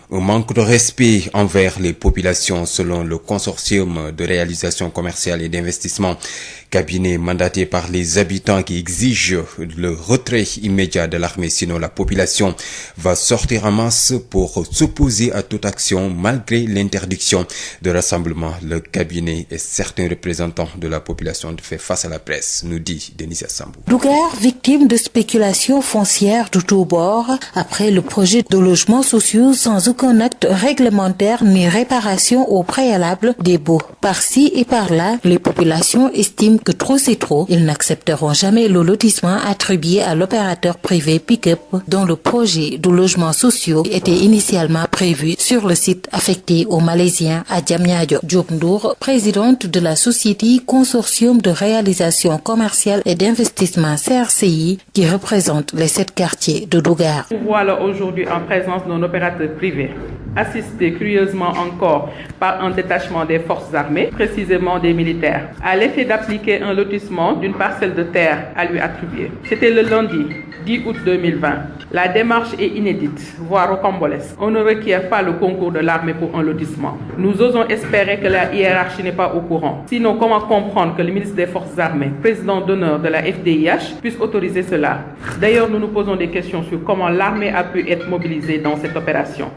Un manque de respect envers les populations selon le consortium de réalisation commerciale et d'investissement, cabinet mandaté par les habitants qui exigent le retrait immédiat de l'armée, sinon la population va sortir en masse pour s'opposer à toute action malgré l'interdiction de rassemblement. Le cabinet et certains représentants de la population fait face à la presse, nous dit Denisia Sambou. Dougar, victime de spéculation foncière de tous bords après le projet de logements sociaux sans aucun acte réglementaire ni réparation au préalable des baux. Par-ci et par-là, les populations estiment que trop c'est trop. Ils n'accepteront jamais le lotissement attribué à l'opérateur privé Pick-up dont le projet de logements sociaux était initialement prévu sur le site affecté aux Malaisiens à Diamniadio. Diop Ndour, présidente de la société Consortium de réalisation commerciale et d'investissement CRCI qui représente les 7 quartiers de Dougar. Voilà aujourd'hui en présence d'un opérateur privé, assisté curieusement encore par un détachement des forces armées, précisément des militaires, à l'effet d'appliquer un lotissement d'une parcelle de terre à lui attribuer. C'était le lundi 10 août 2020. La démarche est inédite, voire rocambolesque. On ne requiert pas le concours de l'armée pour un lotissement. Nous osons espérer que la hiérarchie n'est pas au courant. Sinon, comment comprendre que le ministre des Forces armées, président d'honneur de la FDIH, puisse autoriser cela? D'ailleurs, nous nous posons des questions sur comment l'armée a pu être mobilisée dans cette opération,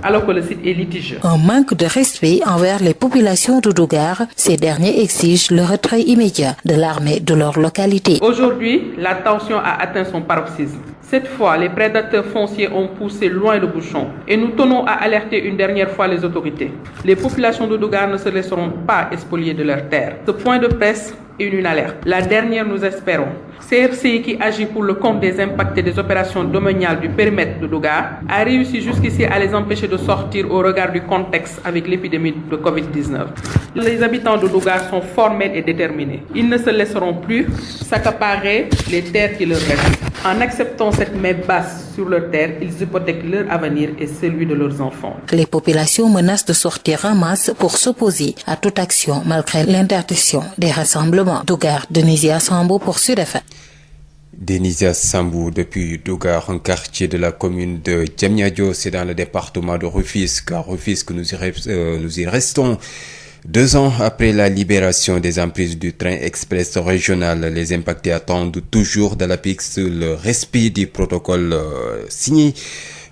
alors que le site est litigieux. Un manque de respect envers les populations de Dougar, ces derniers exigent le retrait immédiat de l'armée de leur localité. Aujourd'hui, la tension a atteint son paroxysme. Cette fois, les prédateurs fonciers ont poussé loin le bouchon et nous tenons à alerter une dernière fois les autorités. Les populations de Dougar ne se laisseront pas spolier de leurs terres. Ce point de presse est une alerte. La dernière, nous espérons. CRCI, qui agit pour le compte des impactés des opérations domaniales du périmètre de Dougar, a réussi jusqu'ici à les empêcher de sortir au regard du contexte avec l'épidémie de Covid-19. Les habitants de Dougar sont formels et déterminés. Ils ne se laisseront plus s'accaparer les terres qui leur restent. En acceptant cette main basse sur leurs terres, ils hypothèquent leur avenir et celui de leurs enfants. Les populations menacent de sortir en masse pour s'opposer à toute action malgré l'interdiction des rassemblements. Dougar, Denisia Sambou pour Sud FM. Denisia Sambou depuis Dougar, un quartier de la commune de Diamniadio, c'est dans le département de Rufisque. À Rufisque, nous y restons. 2 ans après la libération des emprises du train express régional, les impactés attendent toujours de l'APIX le respect du protocole signé.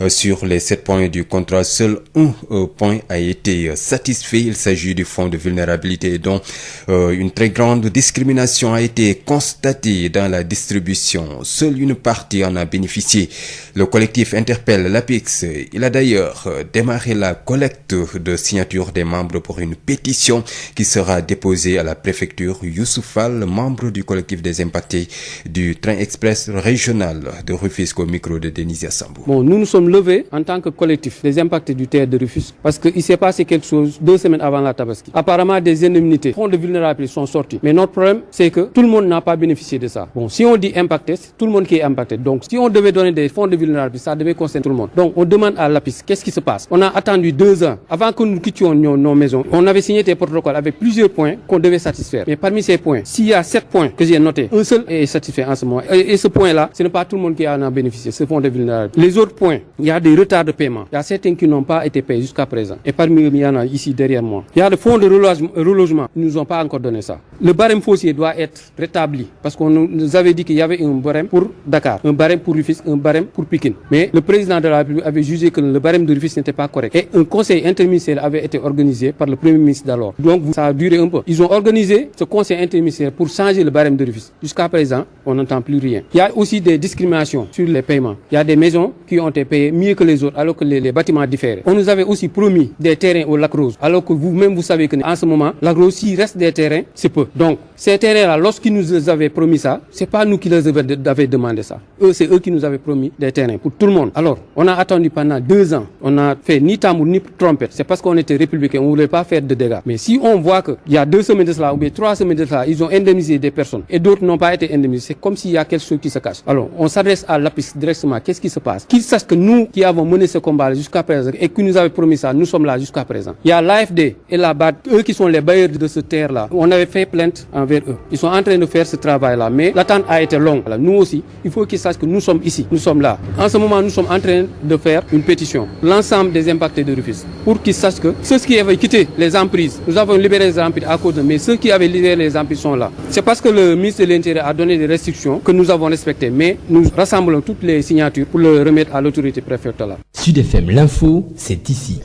Sur les 7 points du contrat, seul un point a été satisfait. Il s'agit du fonds de vulnérabilité dont une très grande discrimination a été constatée dans la distribution. Seule une partie en a bénéficié. Le collectif interpelle l'APIX. Il a d'ailleurs démarré la collecte de signatures des membres pour une pétition qui sera déposée à la préfecture. Youssouf Fall, membre du collectif des impactés du train express régional de Rufisque, au micro de Denisia Sambou. Bon, nous sommes levés en tant que collectif des impactés du TR de Rufisque parce qu'il s'est passé quelque chose 2 semaines avant la Tabaski. Apparemment, des indemnités, fonds de vulnérabilité sont sortis. Mais notre problème, c'est que tout le monde n'a pas bénéficié de ça. Bon, si on dit impacté, c'est tout le monde qui est impacté. Donc, si on devait donner des fonds de vulnérabilité, ça devait concerner tout le monde. Donc, on demande à l'APIX, qu'est-ce qui se passe? On a attendu 2 ans avant que nous quittions nos maisons. On avait signé des protocoles avec plusieurs points qu'on devait satisfaire. Mais parmi ces points, s'il y a 7 points que j'ai notés, un seul est satisfait en ce moment. Et ce point-là, ce n'est pas tout le monde qui en a bénéficié, ce fonds de vulnérabilité. Les autres points, il y a des retards de paiement. Il y a certains qui n'ont pas été payés jusqu'à présent. Et parmi eux, il y en a ici derrière moi. Il y a le fonds de relogement. Ils ne nous ont pas encore donné ça. Le barème foncier doit être rétabli parce qu'on nous avait dit qu'il y avait un barème pour Dakar, un barème pour Rufisque, un barème pour Pikine. Mais le président de la République avait jugé que le barème de Rufisque n'était pas correct. Et un conseil interministériel avait été organisé par le premier ministre d'alors. Donc ça a duré un peu. Ils ont organisé ce conseil interministériel pour changer le barème de Rufisque. Jusqu'à présent, on n'entend plus rien. Il y a aussi des discriminations sur les paiements. Il y a des maisons qui ont été payées est mieux que les autres, alors que les bâtiments différaient. On nous avait aussi promis des terrains au Lac Rose, alors que vous-même vous savez que en ce moment, Lac Rose, s'il reste des terrains, c'est peu. Donc, ces terrains-là, lorsqu'ils nous avaient promis ça, c'est pas nous qui les avaient demandé ça. C'est eux qui nous avaient promis des terrains pour tout le monde. Alors, on a attendu pendant 2 ans. On n'a fait ni tambour ni trompette. C'est parce qu'on était républicain, on voulait pas faire de dégâts. Mais si on voit qu'il y a 2 semaines de cela, ou bien 3 semaines de cela, ils ont indemnisé des personnes et d'autres n'ont pas été indemnisés, c'est comme s'il y a quelque chose qui se cache. Alors, on s'adresse à l'APIX directement. Qu'est-ce qui se passe? Qu'ils sachent que nous qui avons mené ce combat jusqu'à présent et qui nous avaient promis ça, nous sommes là jusqu'à présent. Il y a l'AFD et la BAD, eux qui sont les bailleurs de ce terre-là. On avait fait plainte envers eux. Ils sont en train de faire ce travail-là, mais l'attente a été longue. Alors, nous aussi, il faut qu'ils sachent que nous sommes ici, nous sommes là. En ce moment, nous sommes en train de faire une pétition. L'ensemble des impactés de Rufisque, pour qu'ils sachent que ceux qui avaient quitté les emprises, nous avons libéré les emprises à cause de, mais ceux qui avaient libéré les emprises sont là. C'est parce que le ministre de l'Intérieur a donné des restrictions que nous avons respectées, mais nous rassemblons toutes les signatures pour le remettre à l'autorité préfectorale. Sud FM, l'info, c'est ici.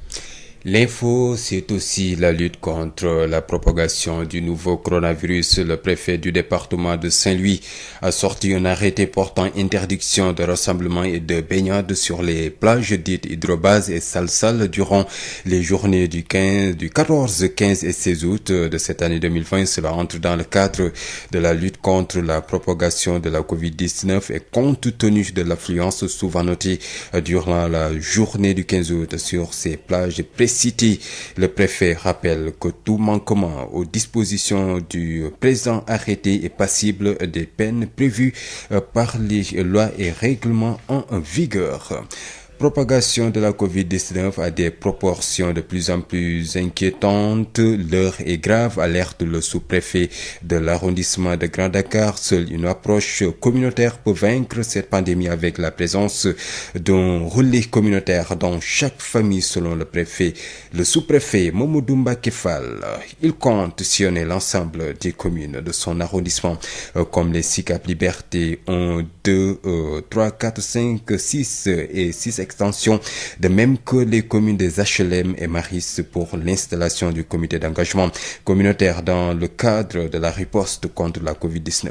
L'info, c'est aussi la lutte contre la propagation du nouveau coronavirus. Le préfet du département de Saint-Louis a sorti un arrêté portant interdiction de rassemblement et de baignade sur les plages dites hydrobases et salsales durant les journées du 14, 15 et 16 août de cette année 2020. Cela entre dans le cadre de la lutte contre la propagation de la Covid-19 et compte tenu de l'affluence souvent notée durant la journée du 15 août sur ces plages précises. Le préfet rappelle que tout manquement aux dispositions du présent arrêté est passible des peines prévues par les lois et règlements en vigueur. Propagation de la Covid-19 à des proportions de plus en plus inquiétantes. L'heure est grave, alerte le sous-préfet de l'arrondissement de Grand Dakar. Seule une approche communautaire peut vaincre cette pandémie avec la présence d'un relais communautaire dans chaque famille selon le préfet. Le sous-préfet Mamadou Mbacké Fall, il compte sillonner l'ensemble des communes de son arrondissement comme les Sicap Liberté 1, 2, 3, 4, 5, 6 et 6 extension, de même que les communes des HLM et Maris pour l'installation du comité d'engagement communautaire dans le cadre de la riposte contre la Covid-19.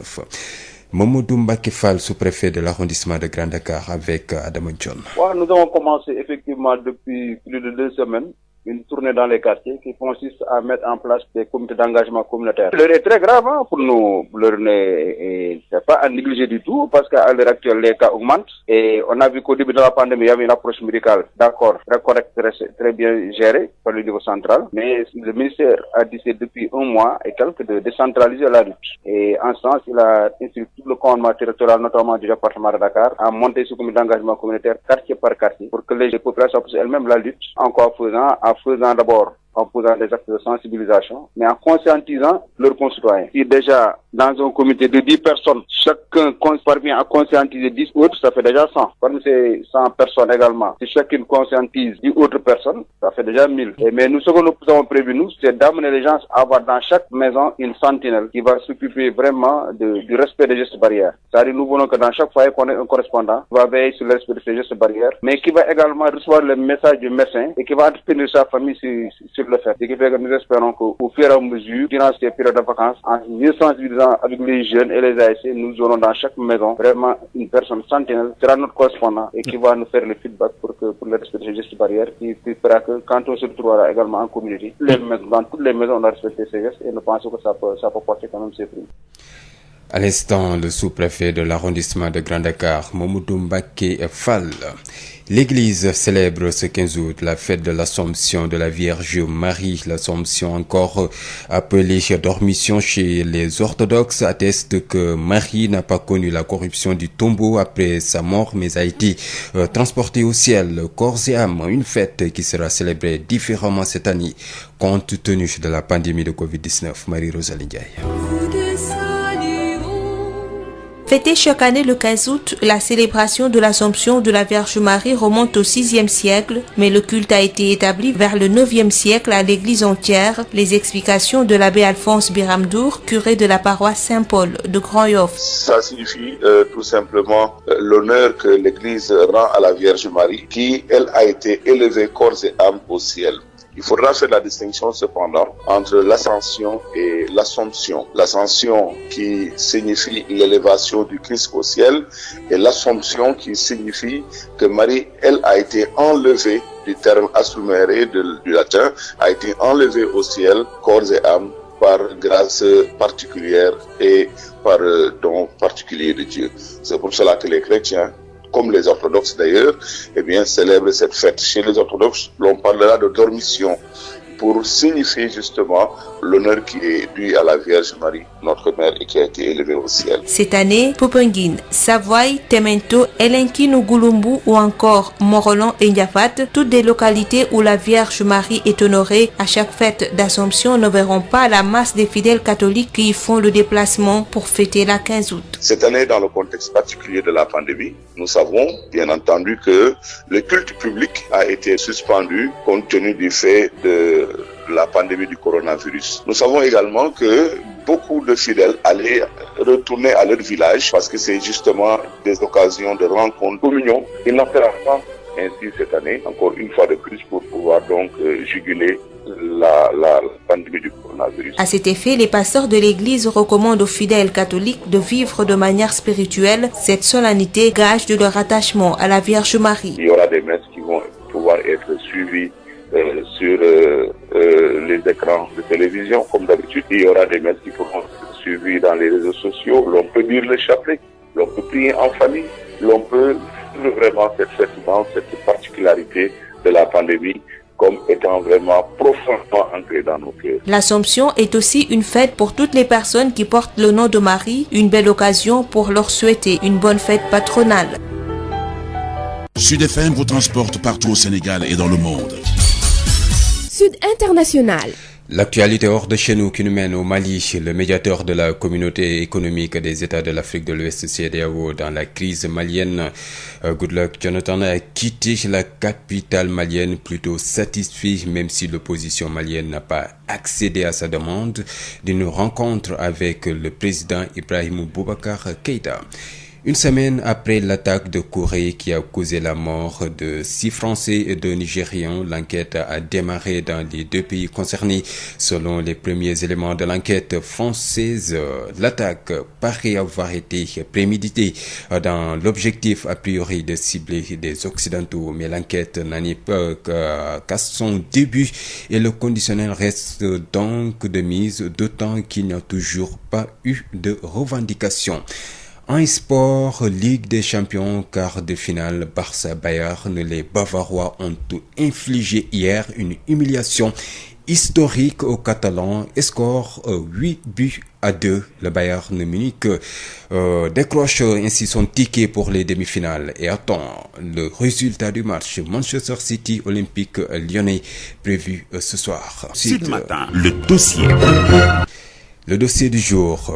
Mamadou Mbacké Fall, sous-préfet de l'arrondissement de Grand Dakar avec Adam John. Nous avons commencé effectivement depuis plus de 2 semaines une tournée dans les quartiers qui consiste à mettre en place des comités d'engagement communautaire. L'heure est très grave pour nous. L'heure n'est pas à négliger du tout parce qu'à l'heure actuelle, les cas augmentent et on a vu qu'au début de la pandémie, il y avait une approche médicale, d'accord, très correcte, très bien gérée par le niveau central, mais le ministère a décidé depuis 1 mois et quelques de décentraliser la lutte. Et en ce sens, il a instruit tout le commandement territorial, notamment du département de Dakar, à monter ce comité d'engagement communautaire quartier par quartier pour que les populations puissent elles-mêmes la lutte, en faisant d'abord en posant des actes de sensibilisation, mais en conscientisant leurs concitoyens. Si déjà, dans un comité de 10 personnes, chacun parvient à conscientiser 10 autres, ça fait déjà 100. Parmi ces 100 personnes également, si chacune conscientise 10 autres personnes, ça fait déjà 1000. Mais nous, ce que nous avons prévu, nous, c'est d'amener les gens à avoir dans chaque maison une sentinelle qui va s'occuper vraiment du respect des gestes barrières. C'est-à-dire, nous voulons que dans chaque foyer qu'on ait un correspondant qui va veiller sur le respect de ces gestes barrières, mais qui va également recevoir le message du médecin et qui va entretenir sa famille sur le fait. Ce qui fait que nous espérons qu'au fur et à mesure, durant ces périodes de vacances, en mieux sensibilisant avec les jeunes et les ASC, nous aurons dans chaque maison vraiment une personne sentinelle qui sera notre correspondant et qui va nous faire le feedback pour le respect de ces gestes barrières, qui fera que quand on se retrouvera également en communauté, dans toutes les maisons, on a respecté ces gestes et nous pensons que ça peut porter quand même ses fruits. À l'instant, le sous-préfet de l'arrondissement de Grand Dakar, Mamadou Mbacké Fall. L'Église célèbre ce 15 août la fête de l'Assomption de la Vierge Marie. L'Assomption, encore appelée dormition chez les orthodoxes, atteste que Marie n'a pas connu la corruption du tombeau après sa mort, mais a été transportée au ciel, corps et âme. Une fête qui sera célébrée différemment cette année, compte tenu de la pandémie de Covid-19. Marie-Rosalie Ndiaye. Fêtée chaque année le 15 août, la célébration de l'Assomption de la Vierge Marie remonte au 6e siècle, mais le culte a été établi vers le 9e siècle à l'église entière. Les explications de l'abbé Alphonse Biramdour, curé de la paroisse Saint-Paul de Grand-Yoff. Ça signifie tout simplement l'honneur que l'église rend à la Vierge Marie, qui, elle, a été élevée corps et âme au ciel. Il faudra faire la distinction cependant entre l'ascension et l'assomption. L'ascension qui signifie l'élévation du Christ au ciel et l'assomption qui signifie que Marie, elle, a été enlevée du terme assumere du latin, a été enlevée au ciel, corps et âme, par grâce particulière et par don particulier de Dieu. C'est pour cela que les chrétiens, comme les orthodoxes d'ailleurs, eh bien, célèbrent cette fête. Chez les orthodoxes, l'on parlera de dormition pour signifier justement l'honneur qui est dû à la Vierge Marie, notre mère, et qui a été élevée au ciel. Cette année, Popenguine, Savoie, Temento, Elenkino Gulumbu ou encore Morolan et Ndiafat, toutes des localités où la Vierge Marie est honorée à chaque fête d'Assomption, ne verront pas la masse des fidèles catholiques qui y font le déplacement pour fêter la 15 août. Cette année, dans le contexte particulier de la pandémie, nous savons bien entendu que le culte public a été suspendu compte tenu du fait de la pandémie du coronavirus. Nous savons également que beaucoup de fidèles allaient retourner à leur village parce que c'est justement des occasions de rencontre, de communion. Il n'en fera pas ainsi cette année, encore une fois de plus, pour pouvoir donc juguler la pandémie du coronavirus. À cet effet, les pasteurs de l'Église recommandent aux fidèles catholiques de vivre de manière spirituelle cette solennité, gage de leur attachement à la Vierge Marie. Il y aura des messes qui vont pouvoir être suivies sur les écrans de télévision, comme d'habitude. Il y aura des messes qui pourront être suivies dans les réseaux sociaux. L'on peut lire le chapelet, l'on peut prier en famille, l'on peut vivre vraiment cette fête dans cette particularité de la pandémie comme étant vraiment profondément ancrée dans nos cœurs. L'Assomption est aussi une fête pour toutes les personnes qui portent le nom de Marie, une belle occasion pour leur souhaiter une bonne fête patronale. Sud FM vous transporte partout au Sénégal et dans le monde. Sud International. L'actualité hors de chez nous qui nous mène au Mali. Le médiateur de la communauté économique des États de l'Afrique de l'Ouest, CEDEAO, dans la crise malienne, Goodluck Jonathan a quitté la capitale malienne plutôt satisfait, même si l'opposition malienne n'a pas accédé à sa demande d'une rencontre avec le président Ibrahim Boubacar Keïta. Une semaine après l'attaque de Corée qui a causé la mort de 6 Français et 2 Nigérians, l'enquête a démarré dans les 2 pays concernés. Selon les premiers éléments de l'enquête française, l'attaque paraît avoir été préméditée dans l'objectif a priori de cibler des Occidentaux, mais l'enquête n'en est pas qu'à son début et le conditionnel reste donc de mise, d'autant qu'il n'y a toujours pas eu de revendication. En sport, Ligue des Champions, quart de finale, Barça-Bayern, les Bavarois ont infligé hier une humiliation historique aux Catalans et score 8-2. Le Bayern Munich décroche ainsi son ticket pour les demi-finales et attend le résultat du match Manchester City Olympique Lyonnais prévu ce soir. Sud Matin, le dossier. Le dossier du jour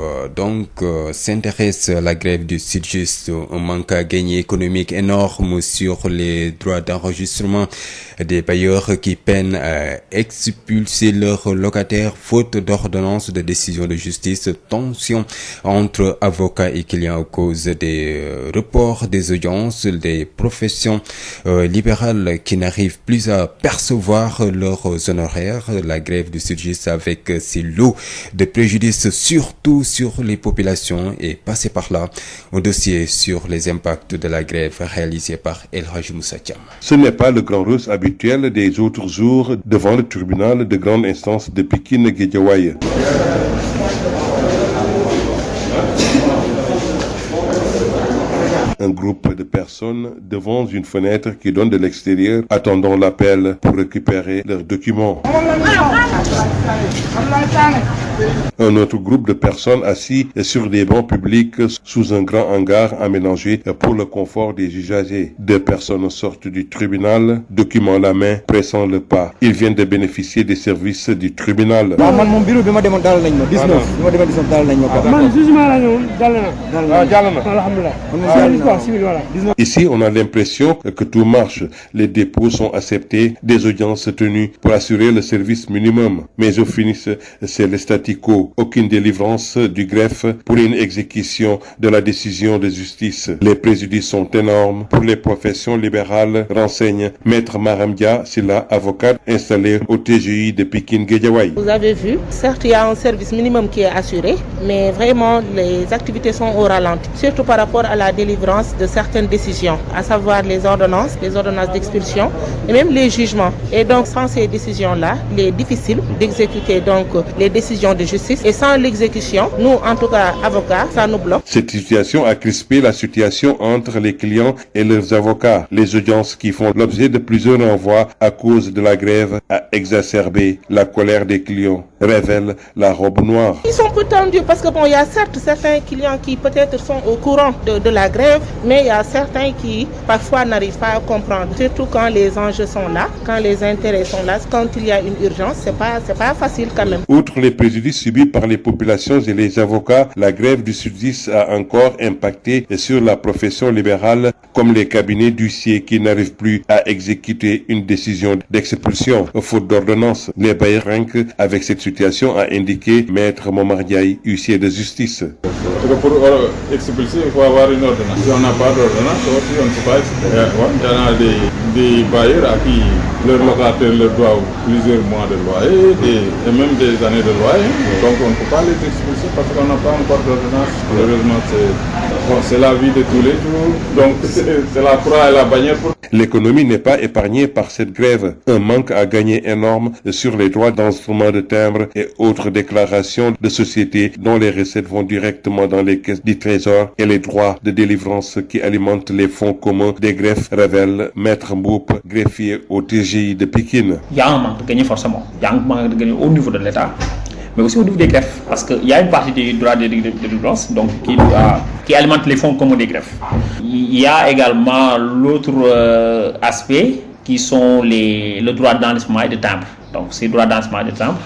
s'intéresse à la grève du Sud-Just, un manque à gagner économique énorme sur les droits d'enregistrement des bailleurs qui peinent à expulser leurs locataires faute d'ordonnance de décision de justice, tension entre avocats et clients à cause des reports des audiences, des professions libérales qui n'arrivent plus à percevoir leurs honoraires, la grève du Sud-Just avec ses lots de préjudice surtout sur les populations est passé par là. Un dossier sur les impacts de la grève réalisé par El Hadji Moussa Thiam. Ce n'est pas le grand russe habituel des autres jours devant le tribunal de grande instance de Pikine-Guédiawaye. Un groupe de personnes devant une fenêtre qui donne de l'extérieur, attendant l'appel pour récupérer leurs documents. Un autre groupe de personnes assis sur des bancs publics sous un grand hangar aménagé pour le confort des usagers. 2 personnes sortent du tribunal, documents à la main, pressant le pas. Ils viennent de bénéficier des services du tribunal. Ici, on a l'impression que tout marche. Les dépôts sont acceptés, des audiences tenues pour assurer le service minimum. Mais au finish, c'est le statu quo. Aucune délivrance du greffe pour une exécution de la décision de justice. Les préjudices sont énormes pour les professions libérales, renseigne Maître Maramdia Silla, avocate installée au TGI de Pikine-Guédiawaye. Vous avez vu, certes, il y a un service minimum qui est assuré, mais vraiment, les activités sont au ralenti, surtout par rapport à la délivrance de certaines décisions, à savoir les ordonnances d'expulsion et même les jugements. Et donc, sans ces décisions-là, il est difficile d'exécuter donc les décisions de justice. Et sans l'exécution, nous, en tout cas, avocats, ça nous bloque. Cette situation a crispé la situation entre les clients et leurs avocats. Les audiences qui font l'objet de plusieurs renvois à cause de la grève a exacerbé la colère des clients, révèle la robe noire. Ils sont peu tendus parce que il y a certes certains clients qui peut-être sont au courant de la grève, mais il y a certains qui parfois n'arrivent pas à comprendre, surtout quand les enjeux sont là, quand les intérêts sont là, quand il y a une urgence, c'est pas facile quand même. Outre les préjudices subis par les populations et les avocats, la grève du SYTJUST a encore impacté sur la profession libérale, comme les cabinets d'huissiers qui n'arrivent plus à exécuter une décision d'expulsion faute d'ordonnance. Les bailleurs avec cette situation, a indiqué Maître Momar Diaye, huissier de justice. Pour expulser, il faut avoir une ordonnance. Si on n'a pas d'ordonnance, aussi on ne peut pas expulser. Il y en a des bailleurs à qui leur locataire leur doit plusieurs mois de loyer et même des années de loyer. Donc on ne peut pas les expulser parce qu'on n'a pas encore d'ordonnance. Malheureusement, c'est la vie de tous les jours. Donc c'est la croix et la bannière. L'économie n'est pas épargnée par cette grève. Un manque à gagner énorme sur les droits d'enregistrement de timbres et autres déclarations de sociétés dont les recettes vont directement dans les caisses du Trésor et les droits de délivrance qui alimentent les fonds communs des greffes, révèle Maître Mboup, greffier au TGI de Pikine. Il y a un manque de gagner forcément. Il y a un manque de gagner au niveau de l'État, mais aussi au niveau des greffes, parce qu'il y a une partie des droits de délivrance donc, qui alimente les fonds communs des greffes. Il y a également l'autre aspect qui sont le droit d'enregistrement et de timbre. Donc ces droits d'enregistrement et de timbre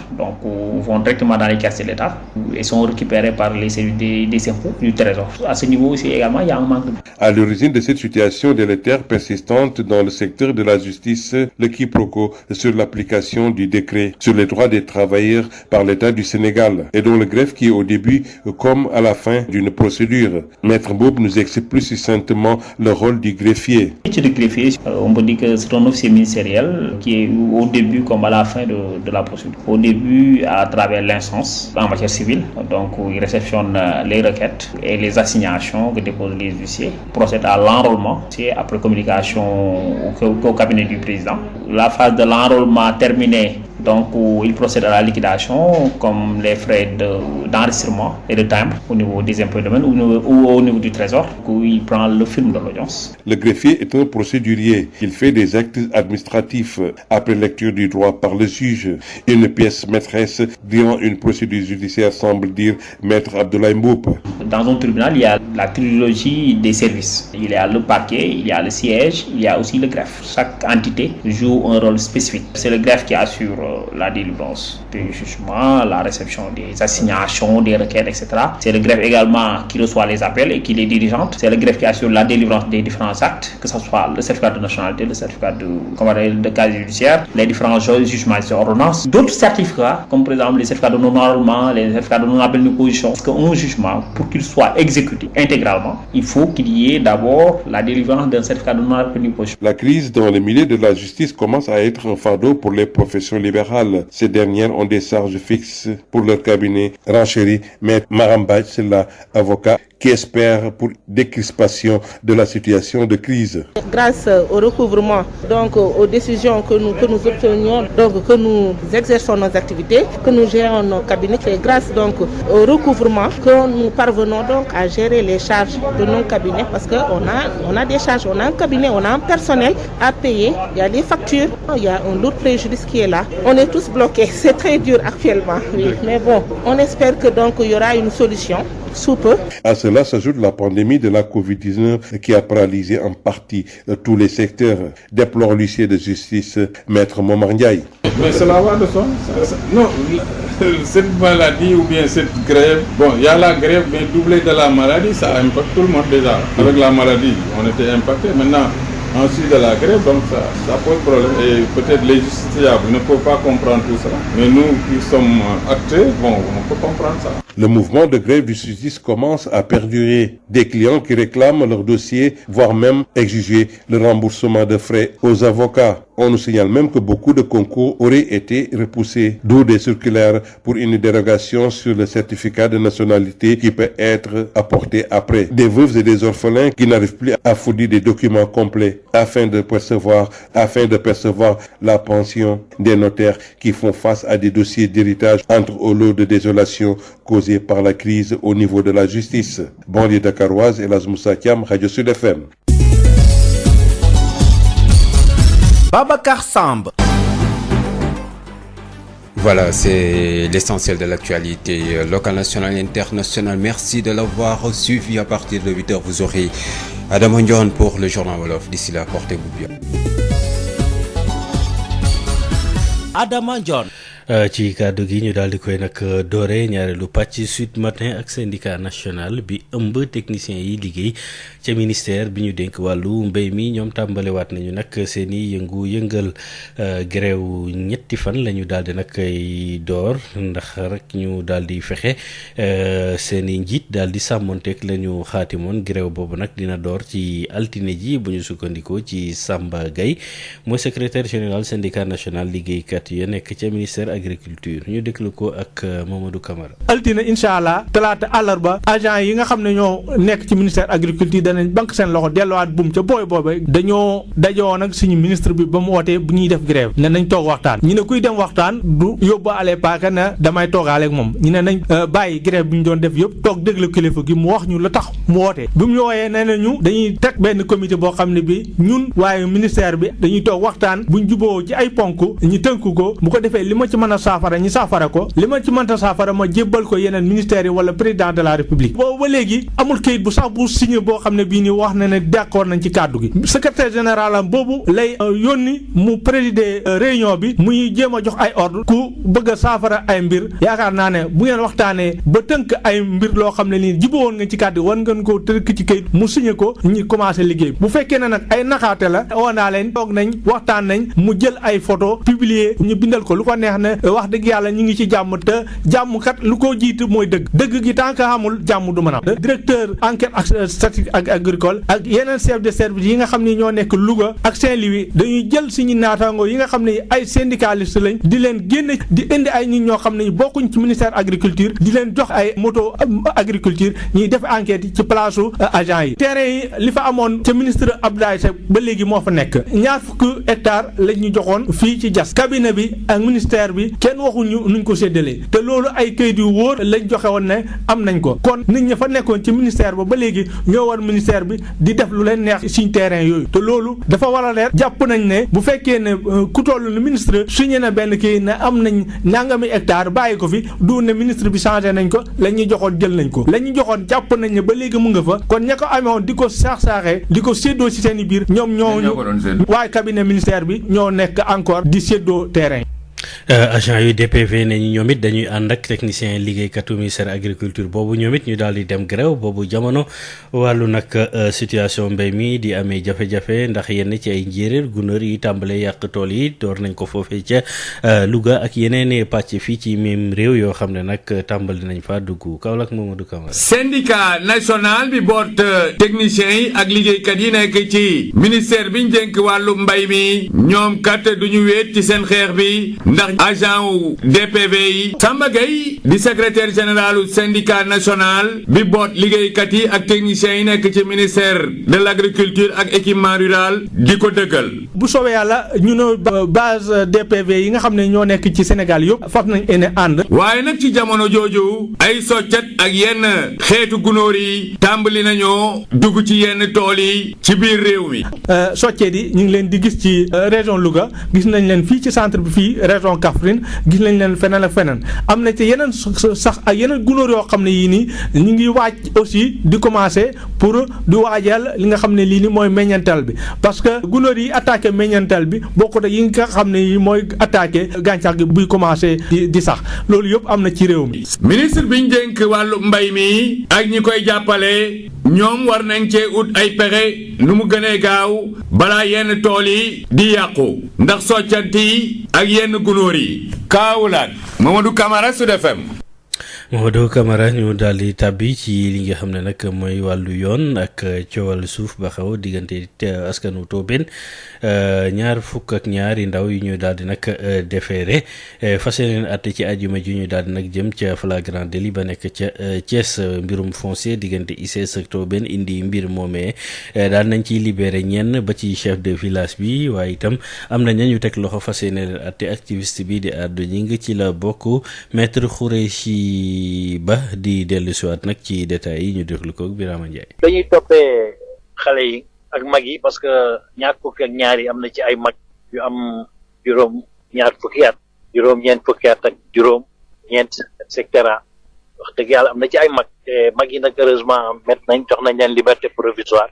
vont directement dans les caisses de l'État et sont récupérés par les services des impôts du Trésor. À ce niveau aussi également, il y a un manque. À l'origine de cette situation délétère persistante dans le secteur de la justice, le quiproquo sur l'application du décret sur les droits des travailleurs par l'État du Sénégal et dont le greffe qui est au début comme à la fin d'une procédure. Maître Mboup nous explique plus succinctement le rôle du greffier. Le métier de greffier, on peut dire que c'est un officier ministériel qui est au début comme à la fin de la procédure. Au début, à travers l'instance en matière civile, donc il réceptionne les requêtes et les assignations que déposent les huissiers, procède à l'enrôlement, après communication au cabinet du président. La phase de l'enrôlement terminée, donc il procède à la liquidation, comme les frais d'enregistrement et de timbre au niveau des impôts et domaines ou au niveau du Trésor, où il prend le film de l'audience. Le greffier est un procédurier. Il fait des actes administratifs après lecture du droit par le juge. Une pièce maîtresse durant une procédure judiciaire, semble dire Maître Abdoulaye Mboup. Dans un tribunal, il y a la trilogie des services. Il y a le parquet, il y a le siège, il y a aussi le greffe. Chaque entité joue un rôle spécifique. C'est le greffe qui assure la délivrance du jugement, la réception des assignations, des requêtes, etc. C'est le greffe également qui reçoit les appels et qui les dirigente. C'est le greffe qui assure la délivrance des différents actes, que ce soit le certificat de nationalité, le certificat de casier judiciaire, les différents jugements et ordonnances. D'autres certificats, comme par exemple les certificats de non-enrôlement, les certificats de non-appel de position. Parce qu'un jugement, pour qu'il soit exécuté intégralement, il faut qu'il y ait d'abord la délivrance d'un certificat de non-appel de position. La crise dans le milieu de la justice commence à être un fardeau pour les professions libérales. Ces dernières ont des charges fixes pour leur cabinet. Renchérit Maître Marambaj, c'est l'avocat qui espère pour décrispation de la situation de crise. Grâce au recouvrement, donc aux décisions que nous obtenions, donc que nous exerçons nos activités, que nous gérons nos cabinets, c'est grâce donc au recouvrement que nous parvenons donc à gérer les charges de nos cabinets parce qu'on a des charges, on a un cabinet, on a un personnel à payer, il y a des factures, il y a un lourd préjudice qui est là. On est tous bloqués, c'est très dur actuellement, oui. Mais bon, on espère que donc il y aura une solution sous peu. À cela s'ajoute la pandémie de la Covid-19 qui a paralysé en partie tous les secteurs, déplore l'huissier de justice Maître Momar Ndiaye. Mais cela va de soi. Non, cette maladie ou bien cette grève, bon, il y a la grève, mais doublée de la maladie, ça impacte tout le monde déjà. Avec la maladie, on était impacté. Maintenant, ensuite de la grève, donc ça pose problème. Et peut-être les justiciables ne peuvent pas comprendre tout ça. Mais nous qui sommes acteurs, bon, on peut comprendre ça. Le mouvement de grève du justice commence à perdurer. Des clients qui réclament leur dossier, voire même exiger le remboursement de frais aux avocats. On nous signale même que beaucoup de concours auraient été repoussés, d'où des circulaires pour une dérogation sur le certificat de nationalité qui peut être apporté après. Des veuves et des orphelins qui n'arrivent plus à fournir des documents complets afin de percevoir la pension, des notaires qui font face à des dossiers d'héritage entre au lot de désolation causés par la crise au niveau de la justice. Banlieue dakaroise, Elhadj Moussa Thiam, Radio Sud FM. Babacar Samb. Voilà, c'est l'essentiel de l'actualité locale, nationale et internationale. Merci de l'avoir suivi. À partir de 8h, vous aurez Adama Ndione pour le journal Wolof. D'ici là, portez-vous bien. Adama Ndione. ci kàddu gi ñu daal di koy nag doore ñaareelu pàcc Sud Matin ak syndicat national bi ëmb techniciens yi liggéey ca ministère bi ñu dénk wàllu mbéy mi ñoom tàmbalewaat nañu nag seen i yëngal grève ñetti fan la ñu daal di nag door ndax rek ñu daal di fexe seen i njiit daal di sàmmonteeg la ñu xaatimoon grève boobu nag dina door ci altine ji bu ñu sukkandikoo ci Samba Gaye mooy secrétaire général syndicat national liggéeykat ya nekk ca ministère agriculture ñu déglu ko ak Mamadou Camara. altine incha allah talaata àllarba agent yi nga xam ne ñoo nekk ci ministère agriculture danañ banque seen loxo delluwaat buum ca booy dañoo dajoo nag suñu ministre bi ba mu wootee bu ñuy def grève ne nañ toog waxtaan ñu ne kuy dem waxtaan du yóbbu ale paaka na damay toogaale ak moom ñu ne nañ bàyyi grève bi ñu doon def yëpp toog déglu kilifa gi mu wax ñu la tax mu wootee bi mu ñu wooyee nee nañu dañuy teg benn comité boo xam ne bi ñun waaye ministère bi dañuy toog waxtaan buñ juboo ci ay ponk ñu tënk ko bu ko defee li ma ci mën a saafara ñi saafara ko li ma ci mënta saafara ma jébbal ko yeneen ministères yi wala président de la république boobu ba léegi amul kayit bu sax bu signé boo xam ne bii nii wax na ne d'accord nañ ci kàddu gi secrétaire général am boobu lay yónni mu présider réunion bi muy jéem a jox ay ordre ku bëgg a saafara ay mbir yaakaar naa ne bu ngeen waxtaanee ba tënk ay mbir loo xam ne nii jibowoon nga ci kàddu war ngeen ko tënk ci kayit mu signé ko ñi commencé liggéey bu fekkee ne nag ay naxaate la woo naa leen toog nañ waxtaan nañ mu jël ay photo publier ñu bindal ko lu ko neex ne wax dëgg yàlla ñu ngi ci jàmm te jàmm kat lu ko jiitu mooy dëgg gi tant que amul jàmm du mën a am directeur enquête ak statistique ak agricole ak yeneen chef de service yi nga xam ne ñoo nekk Louga ak Saint-Louis dañuy jël suñu naataango yi nga xam ne ay syndicaliste lañ di leen génne di indi ay nit ñoo xam ne bokkuñ ci ministère agriculture di leen jox ay moto agriculture ñuy def enquête yi ci place agent yi terrain yi li fa amoon ca ministre Abdoulaye Seck ba léegi moo fa nekk ñaar fukki hectares lañ ñu joxoon fii ci Diass cabinet bi ak ministère bi kenn waxuñu nuñ ko séddalee te loolu ay kayit yu wóor lañ joxe woon ne am nañ ko kon nit ñi fa nekkoon ci ministère ba léegi ñoo war ministère bi di def lu leen neex suñ terrain yooyu te loolu dafa war a leer jàpp nañ ne bu fekkee ne ku toll ne ministre signé na benn kii ne am nañ nangami hectare bàyyi ko fi du ne ministre bi changé nañ ko la ñuy joxoon jël nañ ko la ñuy joxoon jàpp nañ ne ba léegi mu nga fa kon ña ko amoon di ko saax-saaxee di ko séddoo ci seen i biir ñoom ñoo waaye cabinet ministère bi ñoo nekk encore di séddoo terrain. agent yu DPV ne ñu ñoom it dañuy ànd ak technicien liggéeykatu ministère agriculture boobu ñoom it ñu daal di dem grève boobu jamono wàllu nag situation mbéy mi di amee jafe-jafe ndax yenn ci ay njéeréer gunóor yi tàmbalee yàq tool yi door nañ ko foofee ca Louga ak yeneen pàcc fii ci même réew yoo xam ne nag tàmbali nañ fa dugg Kaolack Mamadou Camara. syndicat national bi boot techniciens yi ak liggéeykat yi nekk ci ministère bi ñu dénk wàllu mbay mi ñoom kat duñu wéet ci seen xeex bi. ndax agent wu DPV yi Samba Gaye di secrétaire général syndicat national bi boot liggéeykat yi ak techniciens yi nekk ci ministère de l'agriculture ak équipement rural di ko dëggal. bu soobee yàlla ñu ne base DPV yi nga xam ne ñoo nekk ci Sénégal yëpp faf nañ ene ànd. waaye nag ci jamono jooju ay soccet ak yenn xeetu gunóor yi tàmbali nañoo dugg ci yenn tool yi ci biir réew mi. soccet yi ñu ngi leen di gis ci région Louga gis nañ leen fii ci centre bi fii région Kaffrine gis nañ leen feneen ak feneen am na ci yeneen sax ak yeneen gunóor yoo xam ne yii nii ñu ngi waaj aussi di commencer pour di waajal li nga xam ne lii nii mooy meññeental bi parce que gunóor yi attaqué meññeental bi bokkut ak yi nga xam ne yi mooy attaqué gàncax gi buy commencer di sax loolu yëpp am na ci réew mi. ministre bi ñu dénk wàllu mbay mi ak ñi koy jàppale ñoom war nañ cee ut ay pexe nu mu gënee gaaw balaa yenn tool yi di yàqu ndax soccant yi ak yenn gunóor yi. Kaolack Mamadou Camara Sud FM. Mamadou Camara ñu daal di tàbbi ci li nga xam ne nag mooy wàllu yoon ak coowal suuf ba xaw diggante askanu Tobène ñaar fukk ak ñaari ndaw yu ñu daal di nag déféré fas yéeneen àtte ci àjjuma ji ñu daal di nag jëm ca flagrant délit ba nekk ca Thiès mbirum foncier diggante ICS ak Tobène indi mbir moomee daal nañ ciy libéré ñenn ba ci chef de village bi waaye itam am na ñu teg loxo fas yéeneen àtte activiste bi di àddu ñi ngi ci la bokk maître Khoureyssi Ba di dellu siwaat nag ci détails yi ñu déglu ko Birama Ndiaye. dañuy toppee xale yi ak mag yi parce que ñaar fukki ak ñaar yi am na ci ay mag yu am juróom ñaar fukki at juróom ñeent fukki at ak juróom ñeent et cetera wax dëgg yàlla am na ci ay mag te mag yi nag heureusement met nañ jox nañ leen liberté provisoire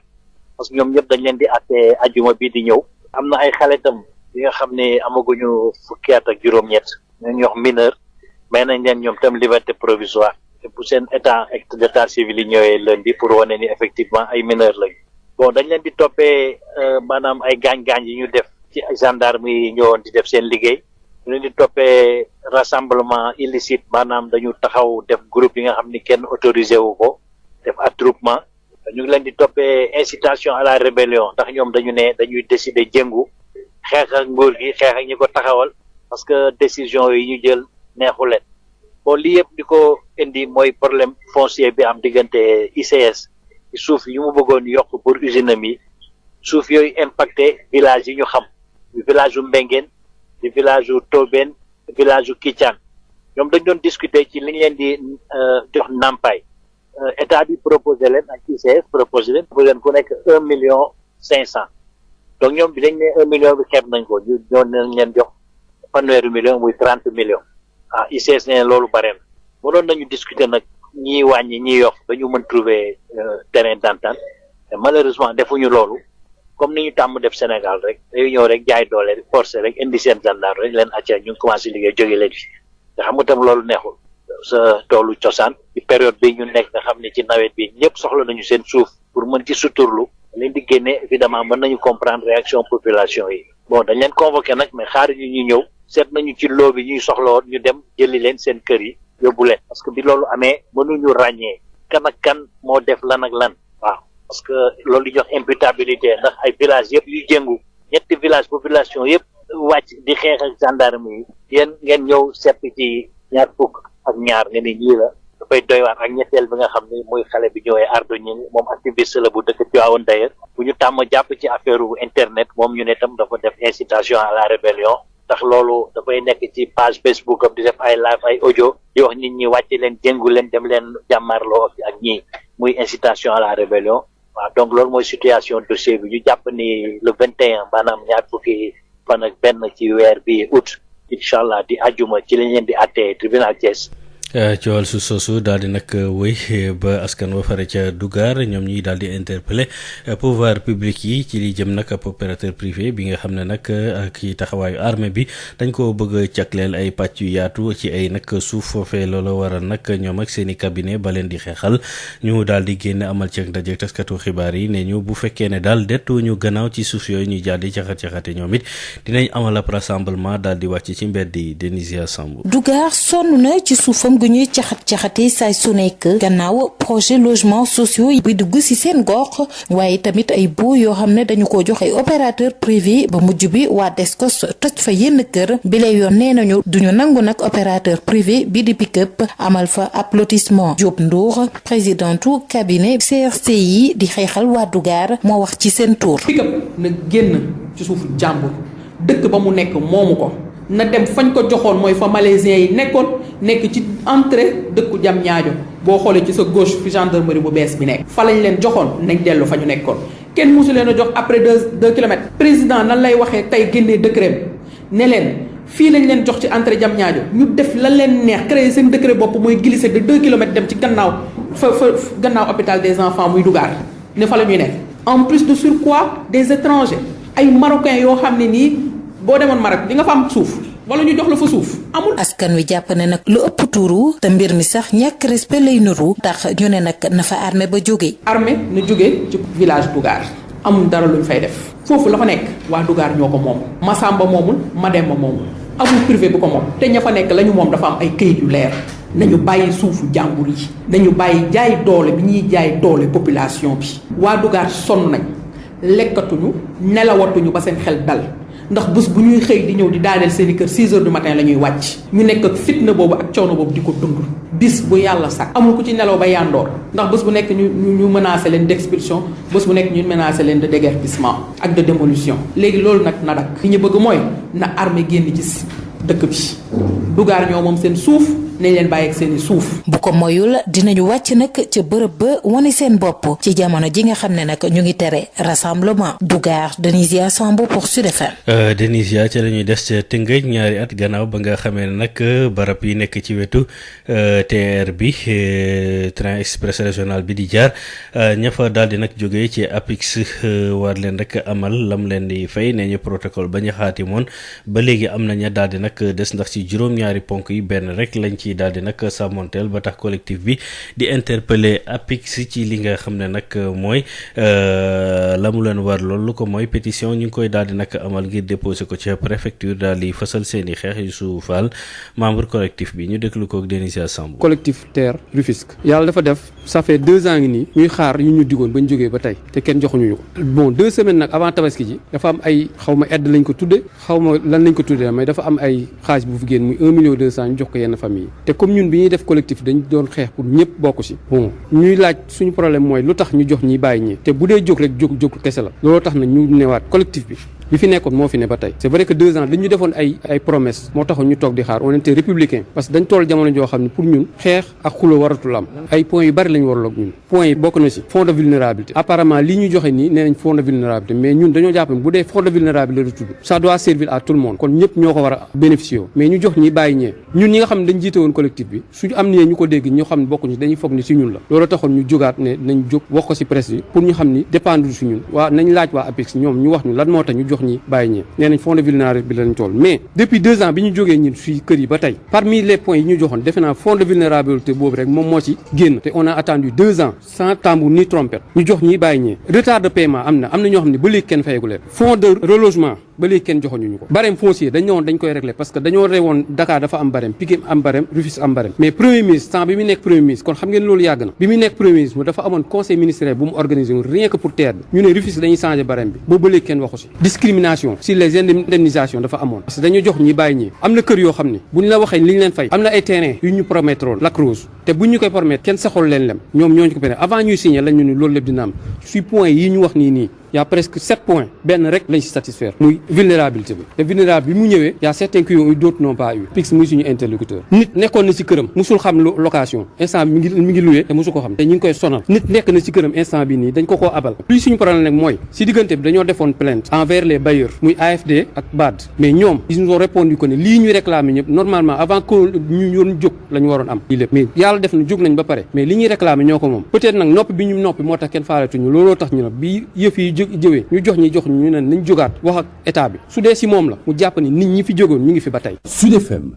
parce que ñoom ñëpp dañ leen di àtte ajuma bi di ñëw. am na ay xale itam yi nga xam ne amaguñu fukki at ak juróom-ñett ñu wax mineur. mais nañ leen ñoom tam liberté provisoire te bu seen acte d'état civil yi ñëwee lundi pour wane ni effectivement ay mineurs lañu. bon dañ leen di toppee maanaam ay gaañ-gaañ yi ñu def ci gendarme yi ñëwoon di def seen liggéey ñu leen di toppee rassemblement illicite maanaam dañu taxaw def groupe yi nga xam ni kenn autorisé wu ko def attroupement ñu ngi leen di toppee incitation à la rébellion ndax ñoom dañu ne dañuy décider jëngu xeex ak nguur gi xeex ak ñi ko taxawal parce que décision yi ñu jël neexu leen bon lii yëpp di ko indi mooy problème foncier bi am diggante ICS ci suuf yi mu bëggoon yokk pour usine am yi suuf yooyu impacté village yi ñu xam village yu Mbengeen di village yu Tobène village yu Kicaan ñoom dañ doon discuter ci li ñu leen di jox ndàmpaay état bi proposé leen ak ICS proposé leen ku nekk 1,5 million donc ñoom bi dañ ne 1 million bi xeeb nañ ko ñu ñoo nañ leen jox fanweeri million muy 30 millions ICS ne loolu bare na mënoon nañu discuter nag ñii wàññi ñii yokk dañu mën trouver terrain d'entente te malheureusement defuñu loolu comme ni ñu tàmm def Sénégal rek dañu ñëw rek jaay doole forcé rek indi seen gendarme rek leen acca ñu ngi commencé liggéey jóge leen fi te xam nga tam loolu neexul sa toolu cosaan ci période bi ñu nekk nga xam ne ci nawet bi ñëpp soxla nañu seen suuf pour mën ci suturlu leen di génne évidemment mën nañu comprendre réaction population yi bon dañ leen convoqué nag mais xaar ñu ñëw seet nañu ci loo bi ñuy soxla woon ñu dem jëli leen seen kër yi yóbbu leen parce que bi loolu amee mënuñu ràññee kan ak kan moo def lan ak lan waaw parce que loolu di jox imputabilité ndax ay village yëpp yu jëngu ñetti village population yëpp wàcc di xeex ak gendarme yi yéen ngeen ñëw seet ci ñaar fukk ak ñaar nga ni ñii la dafay doy waar ak ñetteel bi nga xam ne mooy xale bi ñëwee ardo ñi moom activiste la bu dëkk Tivaouane d'ailleurs bu ñu tàmm jàpp ci affaire internet moom ñu ne tam dafa def incitation à la rébellion ndax loolu dafay nekk ci page Facebook am di def ay live ay audio di wax nit ñi wàcc leen jéngu leen dem leen jàmmarloo ak ñii muy incitation à la rébellion waaw donc loolu mooy situation dossier bi ñu jàpp ni le 21 maanaam ñaar fukki fan ak benn ci weer bi août incha allah di ajuma ci lañ leen di àttee tribunal Thiès. coowal su soosu daal di nag wëy ba askan wa fare ca Dougar ñoom ñuy daal di interpeller pouvoir public yi ci li jëm nag ab opérateur privé bi nga xam ne nag ak taxawaayu armée bi dañ ko bëgg a jagleel ay pàcc yu yaatu ci ay nag suuf foofee loola waral nag ñoom ak seen i cabinet ba leen di xeexal ñu daal di génn amal ci ak ndaje taskatu xibaar yi ne ñu bu fekkee ne daal dettu ñu gannaaw ci suuf yooyu ñuy daal di caxat-caxate ñoom it dinañ amal ab rassemblement daal di wàcc ci mbedd yi Denisia Samb. Dougar sonn na ci suufam gu ñuy caxat-caxate saay su nekk gannaaw projet logement sociaux bi dugg ci seen gox waaye tamit ay boo yoo xam ne dañu ko jox ay opérateur privé ba mujj bi waa Descos toj fa yenn kër bi lay yoon nee nañu duñu nangu nag opérateur privé bi di pick-up amal fa ab lotissement. Diop Ndour présidentu cabinet CRCI di xeexal waa Dougar moo wax ci seen tour. pick-up na génn ci suufu jàmbur dëkk ba mu nekk moomu ko na dem fañ ko joxoon mooy fa malaisiens yi nekk ci entrée dëkku jam ñaajo boo xoolee ci sa gauche fi gendarmerie bu bees bi nekk fa lañ leen joxoon nañ dellu fa ñu nekkoon kenn mosu leen a jox après 2 kilomètres. président nan lay waxee tey génnee décret ne leen fii lañ leen jox ci entrée Diamniadio ñu def la leen neex créer seen décret bopp mooy glisser de 2 kilomètres dem ci gannaaw gannaaw hôpital des enfants muy Dougar ne fa la ñuy nekk. en plus de surcroît des étrangers ay marocains yoo xam ne nii boo demoon Maroc di nga fa am suuf wala ñu jox la fa suuf amul. askan wi jàpp ne nag lu ëpp tuuru te mbir mi sax ñàkk respect lay nuru tax ñu ne nag na fa armée ba jóge. armée na jóge ci village Dougar amul dara luñ fay def foofu la fa nekk waa Dougar ñoo ko moom Massamba moomul Mademba moomul amul privé bu ko moom te ña fa nekk la ñu moom dafa am ay këyit yu leer. nañu bàyyi suufu jàmbur yi nañu bàyyi jaay doole bi ñuy jaay doole population bi waa Dougar sonn nañ lekkatuñu nelawatuñu ba seen xel dal ndax bés bu ñuy xëy di ñëw di daaneel seen i kër 6 heures du matin la ñuy wàcc ñu nekk ak fitna boobu ak coono boobu di ko dund bis bu yàlla sax amul ku ci nelaw ba yandoor ndax bés bu nekk ñu menacé leen d' expulsion bés bu nekk ñu menacé leen de déguerpissement ak de démolition léegi loolu nag na dak li ñu bëgg mooy na armée génn ci dëkk bi Dougar ñoo moom seen suuf nañ leen bàyyi ak seeni suuf. bu ko moyul dinañu wàcc nag ca bërëb ba wane seen bopp ci jamono ji nga xam ne nag ñu ngi tere rassemblement. Dougar Denisia Sambo pour Sud FM. Denisia ca la ñuy des ca Tëngéej ñaari at gannaaw ba nga xamee ne nag barab yi nekk ci wetu TER bi train express régional bi di jaar ña fa daal di nag jógee ci APIX war leen rek amal lam leen di fay nee ñu protocole ba ñu xaatimoon ba léegi am na ña daal di nag des ndax ci juróom-ñaari ponk yi benn rek lañ ci daal di nag sàmmonteel ba tax collectif bi di interpeller APIX ci li nga xam ne nag mooy la mu leen war loolu ko mooy pétition ñu ngi koy daal di nag amal ngir déposer ko ci préfecture daal di fësal seen i xeex yu suufal membre collectif bi ñu déglu ko ak Denisia Samb. collectif TER Rufisque yàlla dafa def ça fait 2 ans ngi nii ñuy xaar yu ñu digoon ba ñu jógee ba tey te kenn joxuñu ko bon 2 semaines nag avant tabaski ji dafa am ay xaw ma aide lañ ko tudde xaw ma lan lañ ko tudde mais dafa am ay xaalis bu fi génn muy 1,2 million ñu jox ko yenn famille te comme ñun bi ñuy def collectif dañ doon xeex pour ñëpp bokk ci bon ñuy laaj suñu problème mooy lu tax ñu jox ñi bàyyi ñi te bu dee jóg rek jóg kese la looloo tax na ñu newaat collectif bi fi nekkoon moo fi ne ba tey c'est vrai que 2 ans dañu defoon ay promesses moo taxoon ñu toog di xaar on était républicain parce que dañ toll jamono joo xam ne pour ñun xeex ak xulo waratul am ay points yu bari lañu waraloog ñun points yi bokk na ci fonds de vulnérabilité apparemment li ñu joxe nii nee nañ fonds de vulnérabilité mais ñun dañoo jàpp ne bu dee fonds de vulnérabilité la tudd ça doit servir à tout le monde kon ñëpp ñoo ko war a bénéficier mais ñu jox ñi bàyyi ñee ñun ñi nga xam ne dañ jiite woon collectif bi suñu am nee ñu ko dégg ñoo xam ne bokkuñu dañuy foog ni ci ñun la loolu taxoon ñu jógaat ne nañ jóg wax ko ci presse bi pour ñu xam ni dépendre ci ñun waa nañ laaj waa APIX ñoom ñu wax ñu lan moo tax ñu jox ñi bàyyi ñee nee nañ fonds de vulnérabilité bi lañ toll mais depuis 2 ans bi ñu jógee ñun ci kër yi ba tey parmi les points yi ñu joxoon defe naa fonds de vulnérabilité boobu rek moom moo ci génn te on a attendu 2 ans sans tambour ni trompette ñu jox ñi bàyyi ñee retard de paiement am na ñoo xam ne ba léegi kenn fayagu leen fonds de relogement ba léegi kenn joxoñu ñu ko barème foncier dañ ne woon dañ koy régler parce que dañoo rewoon Dakar dafa am barème Pikine am barème Rufisque am barème mais premier ministre temps bi mu nekk premier ministre kon xam ngeen loolu yàgg na bi mu nekk premier ministre dafa amoon conseil ministériel bu mu organisé woon rien que pour TER bi ñu ne Rufisque dañuy changer barème bi boobu ba léegi kenn waxu si discrimination sur les indemnisations dafa amoon parce que dañoo jox ñi bàyyi ñi am na kër yoo xam ne bu ñu la waxee li ñu leen fay am na ay terrain yu ñu promettroon Lac Rose te bu ñu koy promettre kenn saxul leen lem ñoom ñooñu ko permettre avant ñuy signer lañ ñu ne loolu lépp dina am si point yi ñu wax nii y a presque 7 points benn rek lañ si satisfaire muy vulnérabilité bi te vulnérabilité bi mu ñëwee y a certains qui ont eu d'autres n'ont pas eu PIX muy suñu interlocuteur nit nekkoon na si këram musul xam location instant bi mi ngi loué te musu ko xam te ñu ngi koy sonal nit nekk na si këram instant bi nii dañ ko koo abal luy suñu problème nag mooy si diggante bi dañoo defoon plainte envers les bailleurs muy AFD ak BAD mais ñoom ils nous ont répondu que ne lii ñuy réclamer ñëpp normalement avant que ñu yoon jóg la ñu waroon am lii lépp mais yàlla def na jóg nañ ba pare mais li ñuy réclamer ñoo ko moom peut-être nag noppi bi ñu noppi moo tax kenn faalatuñu looloo tax ñu ne bi yëf yi jëwee ñu jox ñu ne nañ jógaat wax ak état bi su dee si moom la mu jàpp ni nit ñi fi jógoon ñu ngi fi ba tey. Sud FM.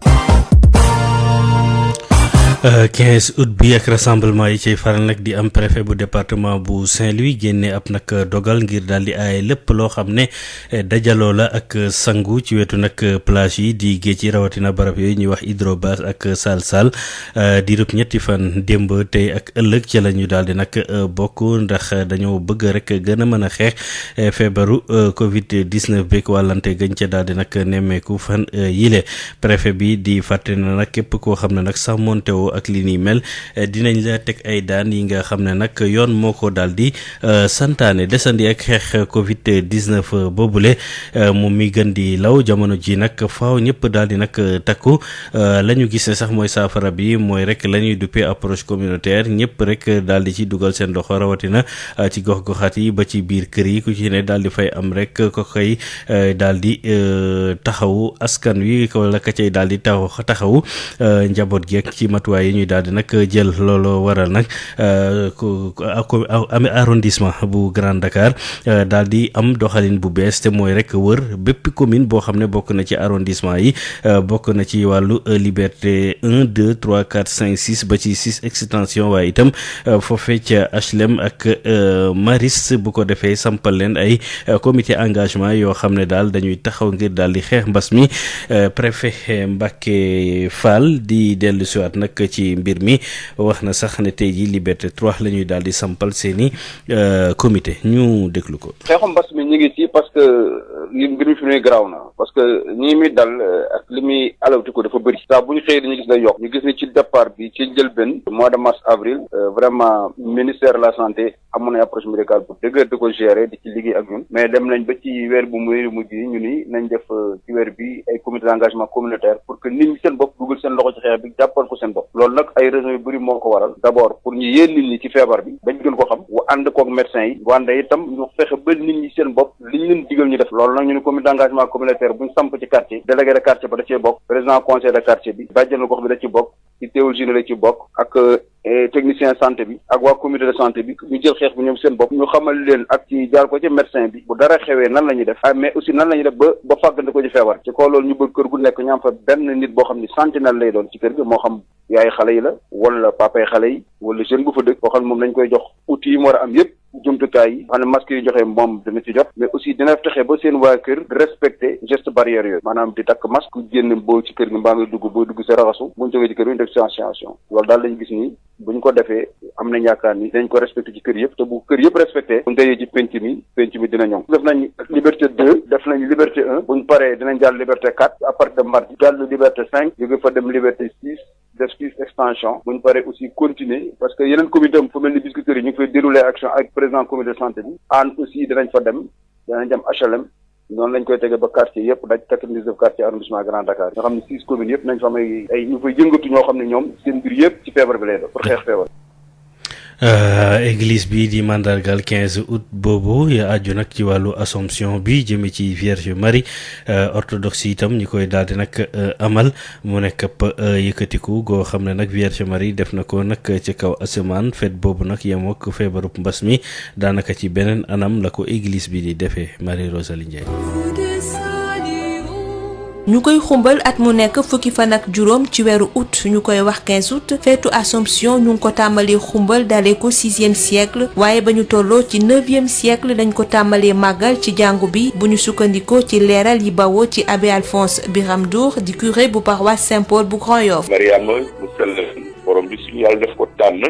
15 août bi ak rassemblement yi ciy faral nag di am préfet bu département bu Saint-Louis génne ab nag dogal ngir daal di aaye lépp loo xam ne dajaloo la ak sangu ci wetu nag plage yi di géej yi rawatina barab yooyu ñuy wax hydrobase ak sal diirub ñetti fan démb tey ak ëllëg ci la ñu daal di nag bokk ndax dañoo bëgg rek gën a mën a xeex feebaru Covid 19 beeg wàllante gañ ca daal di nag nemmeeku fan yile préfet bi di fàtte na nag képp koo xam ne nag sàmmonte woo jëfandikoo ak li ni mel dinañ la teg ay daan yi nga xam ne nag yoon moo ko daal di santaane desandi ak xeex Covid 19 boobule moom mi gën di law jamono ji nag faaw ñëpp daal di nag takku la ñu gis sax mooy saafara bi mooy rek la ñuy duppee approche communautaire ñëpp rek daal di ci dugal seen loxo rawatina ci gox-goxaat yi ba ci biir kër yi ku ci ne daal di fay am rek ko koy daal di taxawu askan wi wala ka cay daal di taxawu njaboot gi ak ci matuwaay yi ñuy daal di nag jël loolu waral nag arrondissement bu Grand Dakar daal di am doxalin bu bees te mooy rek wër bépp commune boo xam ne bokk na ci arrondissement yi bokk na ci wàllu liberté 1 2 3 4 5 6 ba ci 6 extension waaye itam foofee ca HLM ak Maris bu ko defee sampal leen ay comité engagement yoo xam ne daal dañuy taxaw ngir daal di xeex mbas mi préfet Mbacké Fall di dellu siwaat nag ci mbir mi wax na sax ne tey ji liberté 3 la ñuy daal di sampal seeni comité ñu déglu ko. xeexu mbas mi ñu ngi ci parce que li mbir mi fi muy garaaw na parce que ñi muy dal ak li muy alawti ko dafa bëri saa bu ñu xëyee dañuy gis day yokk ñu gis ne ci départ bi ci njëlbeen mois de mars avril vraiment ministère de la santé amoon na approche médicale bu dëgër di ko gérer di ci liggéey ak ñun mais dem nañ ba ci weer bu mujj yi ñu ni nañ def ci weer bi ay comité d'engagement communautaire pour que nit ñi seen bopp dugal seen loxo ci xeex bi jàppal ko seen bopp loolu nag ay raisons yu bëri moo ko waral d'abord pour ñu yéen nit ñi ci feebar bi bañ gën ko xam wa ànd koog médecins yi wande itam ñu fexe ba nit ñi seen bopp li ñu leen digal ñu def loolu nag ñu ne comité d'engagement communautaire buñ samp ci quartier délégué de quartier ba da cee bokk président conseil de quartier bi bàjjenu gox bi da ci bokk ci théologie la ci bokk ak technicien santé bi ak waa comité de santé bi ñu jël xeex bi ñoom seen bopp ñu xamal leen ak ci jaar ko ci médecin bi bu dara xewee nan la ñuy def mais aussi nan la ñuy def ba fàggante ko ci feebar ci kaw loolu ñu bëgg kër gu nekk ñu am fa benn nit boo xam ni sentinelle lay doon ci kër gi moo xam yaay xale yi la wala papay xale yi wala jeune bu fa dëkk boo xam ne moom lañ koy jox outils yi mu war a am yépp jumtukaay yi xam ne masque yi joxe moom dina ci jot mais aussi dina fexe ba seen waa kër respecté geste barrière yooyu maanaam di takk masque génn boo ci kër gi mbaa nga dugg boo dugg sa raxasu buñ jógee ci kër gi ñu def distanciation loolu daal lañu gis ni buñ ko defee am nañ yaakaar ni dañ ko respecté ci kër yëpp te bu kër yëpp respecté buñ dajee ci penc mi dina ñoŋ def nañ liberté 2 def nañ liberté 1 buñ paree dinañ jàll liberté 4 à partir de mardi jàll liberté 5 jóge fa dem liberté 6 def 6 extension buñ paree aussi continuer parce que yeneen comité am fu mel ni Biscuiterie yi ñu ngi fay dérouler action avec président comité de santé bi aan aussi dinañ fa dem danañ dem HLM noonu lañ koy tege ba quartier yëpp daj 99 quartier arrondissement Grand Dakar nga xam ne 6 communes yëpp nañ fa am ay ñu fay yëngatu ñoo xam ne ñoom seen mbir yëpp ci feebar bi lay doon pour xeex feebar. église bi di mandargal 15 août boobu ya aju nag ci wàllu Assomption bi jëme ci Vierge Marie orthodoxe itam ñi koy daal di nag amal mu nekk yëkkatiku goo xam ne nag Vierge Marie def na ko nag ci kaw asamaan fête boobu nag yem ak feebarub mbas mi daanaka ci beneen anam la ko église bi di defee Marie Rosalie Ndiaye. ñu koy xumbal at mu nekk fukki fan ak juróom ci weeru août ñu koy wax 15 août feetu Assomption ñu ngi ko tàmbalee xumbal dalee ko 6e siècle waaye ba ñu tolloo ci 9e siècle dañ ko tàmbalee màggal ci jàngu bi bu ñu sukkandikoo ci leeral yi bawoo ci abbé Alphonse Biram Ndour di curé bu paroisse Saint-Paul bu Grand Yoff. Mariama mu sell borom bi suñu yàlla def ko tànn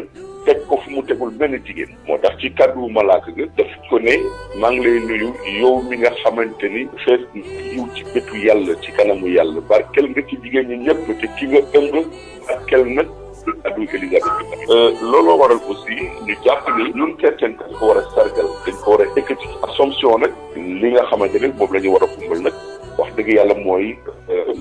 teg ko fu mu tegul benn jigéen moo tax ci kàddu malaaka ga daf ko ne maa ngi lay nuyu yow mi nga xamante ni fees yiw ci bëtu yàlla ci kanamu yàlla barkel nga ci jigéen ñi ñëpp te ki nga ëmb barkel nag addu Élisabeth looloo waral aussi ñu jàpp ni ñun chrétien dañ ko war a sargal dañ ko war a ekkati Assomption nag li nga xamante ne moom la ñu war a kumbal nag wax dëgg yàlla mooy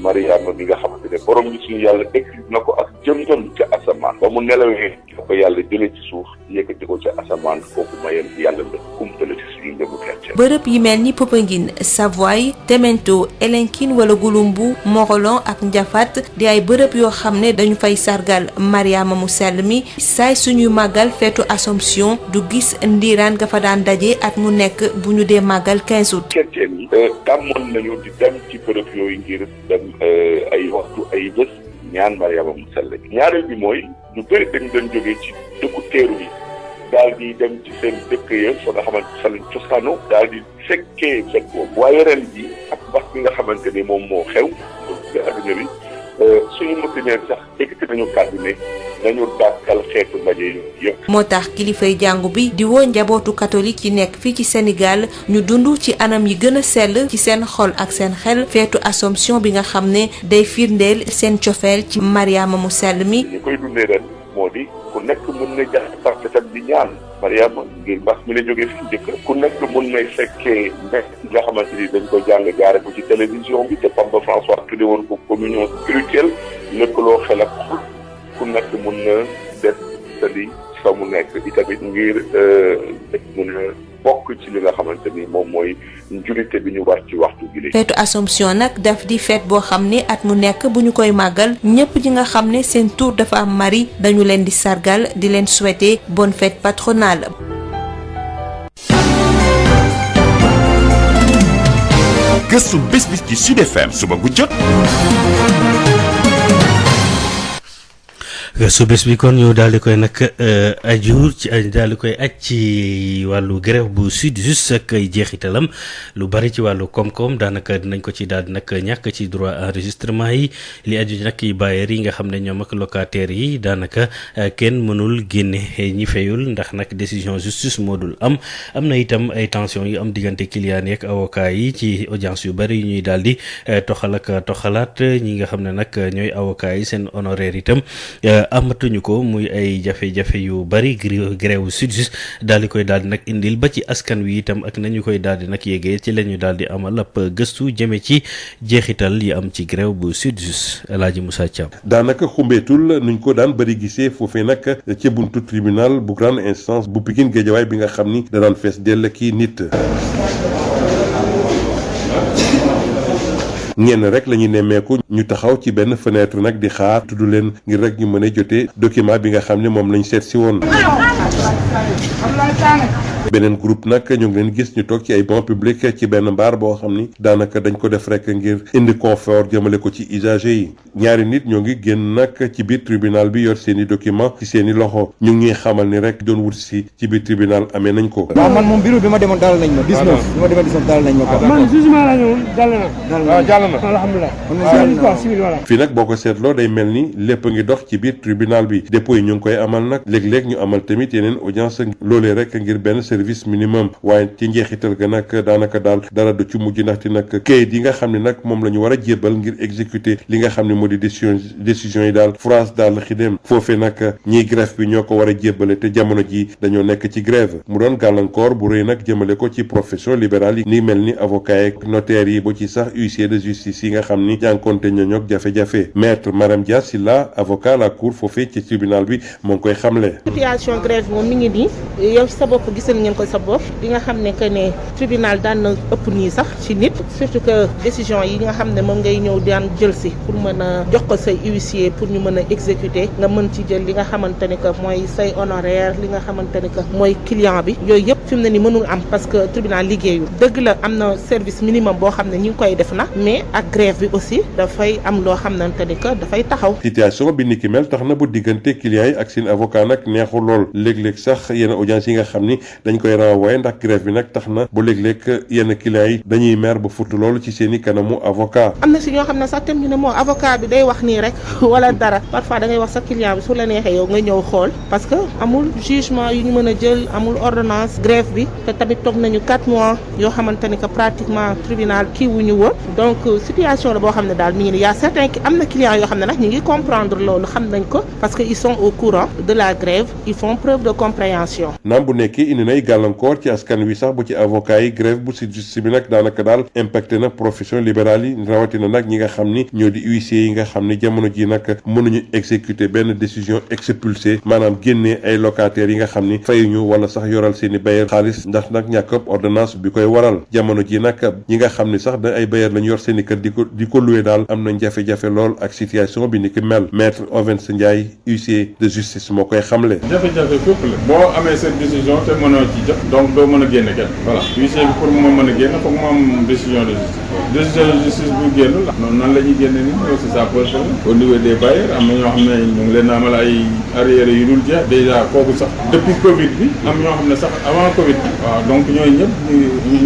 Mariama mi nga xamante ne borom ñi suñu yàlla ekkati na ko ak jëm-jëm ca asamaan ba mu nelawee da ko yàlla jëlee ci suuf yëkkati ko ca asamaan kooku mayeen yàlla la kumpale ci suñu njëmu chrétien. bërëb yi mel ni Popenguine Savoie Temento Elinkine wala Gouloumbou Morolan ak Ndiafate di ay bërëb yoo xam ne dañu fay sargal Mariama mu sell mi saay suñuy màggal feetu Assomption du gis ndiiraan nga fa daan daje at mu nekk bu ñu dee màggal 15 août. chrétien yi tàmmoon nañu di dem ci bërëb yooyu ngir dem ay waxtu ay bés ñaan Mariama mu sell ñaareel bi mooy ñu bëri dañ doon jógee ci dëkku teeru yi daal di dem ci seen dëkk ya fa nga xamante fa lañ cosaano daal di fekkee fekk boobu waaye ren bi ak mbas bi nga xamante ni moom moo xew nga adduna bi suñu mutineer sax ekkati nañu kàddu ne nañu dàkkal xeetu ndaje yi yëpp. moo tax kilifay jàngu bi di woo njabootu catholique yi nekk fii ci Sénégal ñu dund ci anam yi gën a sell ci seen xol ak seen xel feetu Assomption bi nga xam ne day firndeel seen cofeel ci Mariama mu sell mi. li koy dundee ren moo di ku nekk mën na jax parce que di ñaan Mariama ngir mbas mi la jógee fi njëkk ku nekk mën nay fekkee nekk nga xamante ni dañ ko jàng jaare ko ci télévision bi te Papa François tudde woon ko communion spirituelle lëkkaloo xel ak xol ku nekk mën na def tali fa mu nekk itamit ngir mën a bokk ci li nga xamante ni moom mooy njulite bi ñu war ci waxtu bi. feetu Assomption nag daf di feet boo xam ne at mu nekk bu ñu koy màggal ñëpp ñi nga xam ne seen tur dafa am Marie dañu leen di sargal di leen souhaiter bonne fête patronale. gëstu bés bi ci Sud FM suba gu jot. su bés bi kon ñu daal di koy nag aju ci daal di koy aj ci wàllu grève bu SYTJUST ak ay jeexitalam lu bari ci wàllu koom-koom daanaka dinañ ko ci daal di nag ñàkk ci droit enregistrement yi li aju nag yi bailleurs yi nga xam ne ñoom ak locataires yi daanaka kenn mënul génne ñi fayul ndax nag décision justice moo dul am na itam ay tension yu am diggante client yi ak avocat yi ci audience yu bari yu ñuy daal di toxal ak toxalaat ñi nga xam ne nag ñooy avocat yi seen honoraire itam amatuñu ko muy ay jafe-jafe yu bari grève SYTJUST daal di koy daal di nag indil ba ci askan wi itam ak nañu koy daal di nag yéegee ci la ñu daal di amal ab gëstu jëme ci jeexital yi am ci grève bu SYTJUST El Hadji Moussa Thiam. daanaka xumbeetul nuñ ko daan bëri gisee foofee nag ci buntu tribunal bu grande instance bu Pikine Guédiawaye bi nga xam ni da daan fees dell kii nit. ñenn rek la ñuy nemmeeku ñu taxaw ci benn fenêtre nag di xaar tudd leen ngir rek ñu mën a jotee document bi nga xam ne moom lañ seet si woon. beneen groupe nag ñu ngi leen gis ñu toog ci ay banc public ci benn mbaar boo xam ni daanaka dañ ko def rek ngir indi confort jëmale ko ci usagers yi ñaari nit ñoo ngi génn nag ci biir tribunal bi yor seen i document ci seen i loxo ñu ngi xamal ni rek doon wut si ci biir tribunal amee nañ ko. waaw man moom bureau bi ma demoon dalal nañ ma 19 bi ma demoon 19 dalal nañ ma ko. man jugement laa ñëwoon dal na. jàll na alhamdulilah. fii nag boo ko seetloo day mel ni lépp ngi dox ci biir tribunal bi dépôt yi ñu ngi koy amal nag léeg-léeg ñu amal tamit yeneen audience loolee rek ngir benn service minimum waaye ci njeexital ga nag daanaka daal dara du ci mujj ndaxte nag kayit yi nga xam ne nag moom la ñu war a jébbal ngir exécuter li nga xam ne moo di décision yi daal France daal xidem foofee nag ñiy grève bi ñoo ko war a jébbale te jamono ji dañoo nekk ci grève mu doon gàllankoor bu rëy nag jëmale ko ci profession libérale yi ni mel ni avocat yi notaire yi ba ci sax huissier de justice yi nga xam ni jànkonte ñooñook jafe-jafe maître Maram Dia Silla avocat la cour foofee ci tribunal bi moo ngi koy xamle. situation grève moom mi ngi nii yow sa bopp gisal ngeen ko sa bopp di nga xam ne que ne tribunal daan na ëpp nii sax ci nit surtout que décision yi nga xam ne moom ngay ñëw daan jël si pour mën a jox ko say huissier pour ñu mën a exécuter nga mën ci jël li nga xamante ne que mooy say honoraire li nga xamante ne que mooy client bi yooyu yëpp fi mu ne ni mënul am parce que tribunal liggéeyul dëgg la am na service minimum boo xam ne ñi ngi koy def na mais ak grève bi aussi dafay am loo xamante ne que dafay taxaw. situation bi ni ki mel tax na bu diggante clients yi ak seen avocat nag neexul lool léeg-léeg sax yenn audience yi nga xam ni dañ koy renvoyer ndax grève bi nag tax na bu léeg-léeg yenn clients yi dañuy mer ba futt loolu ci seen i kanamu avocat. am na si ñoo xam ne sax tam ñu ne moo avocat bi day wax nii rek wala dara parfois da ngay wax sa client bi su la neexee yow nga ñëw xool parce que amul jugement yu ñu mën a jël amul ordonnance grève bi te tamit toog nañu 4 mois yoo xamante ni que pratiquement tribunal kii wu ñu woon donc situation la boo xam ne daal mi ngi y a certains am na clients yoo xam ne nag ñu ngi comprendre loolu xam nañ ko parce que ils sont au courant de la grève ils font preuve de compréhension. naam bu nekkee indi nay gàllankoor ci askan wi sax bu ci avocat yi grève bu SYTJUST bi nag daanaka daal impacté na profession libérale yi rawatina nag ñi nga xam ni ñoo di huissier yi nga xam ni jamono ji nag mënuñu exécuter benn décision expulsée maanaam génnee ay locataires yi nga xam ni fayuñu wala sax yoral seen i bailleur xaalis ndax nag ñàkk ordonnance bi koy waral jamono ji nag ñi nga xam ni sax da ay bailleur lañu yor seen i kër di ko loué daal am nañ jafe-jafe lool ak situation bi ni ki mel maître Ovens Ndiaye huissier de justice moo koy xamle. jafe-jafe fépp la boo amee cette décision te mënoo ci jot donc doo mën a génne kenn voilà huissier bi pour mu mën a génn foog mu am décision de justice bu génn la noonu nan la ñuy génne ni aussi ça pose problème au niveau des bailleurs am na ñoo xam ne ñu ngi leen amal ay arriérés yu dul jeex déjà kooku sax depuis Covid bi am ñoo xam ne sax avant Covid bi waaw donc ñooñu ñëpp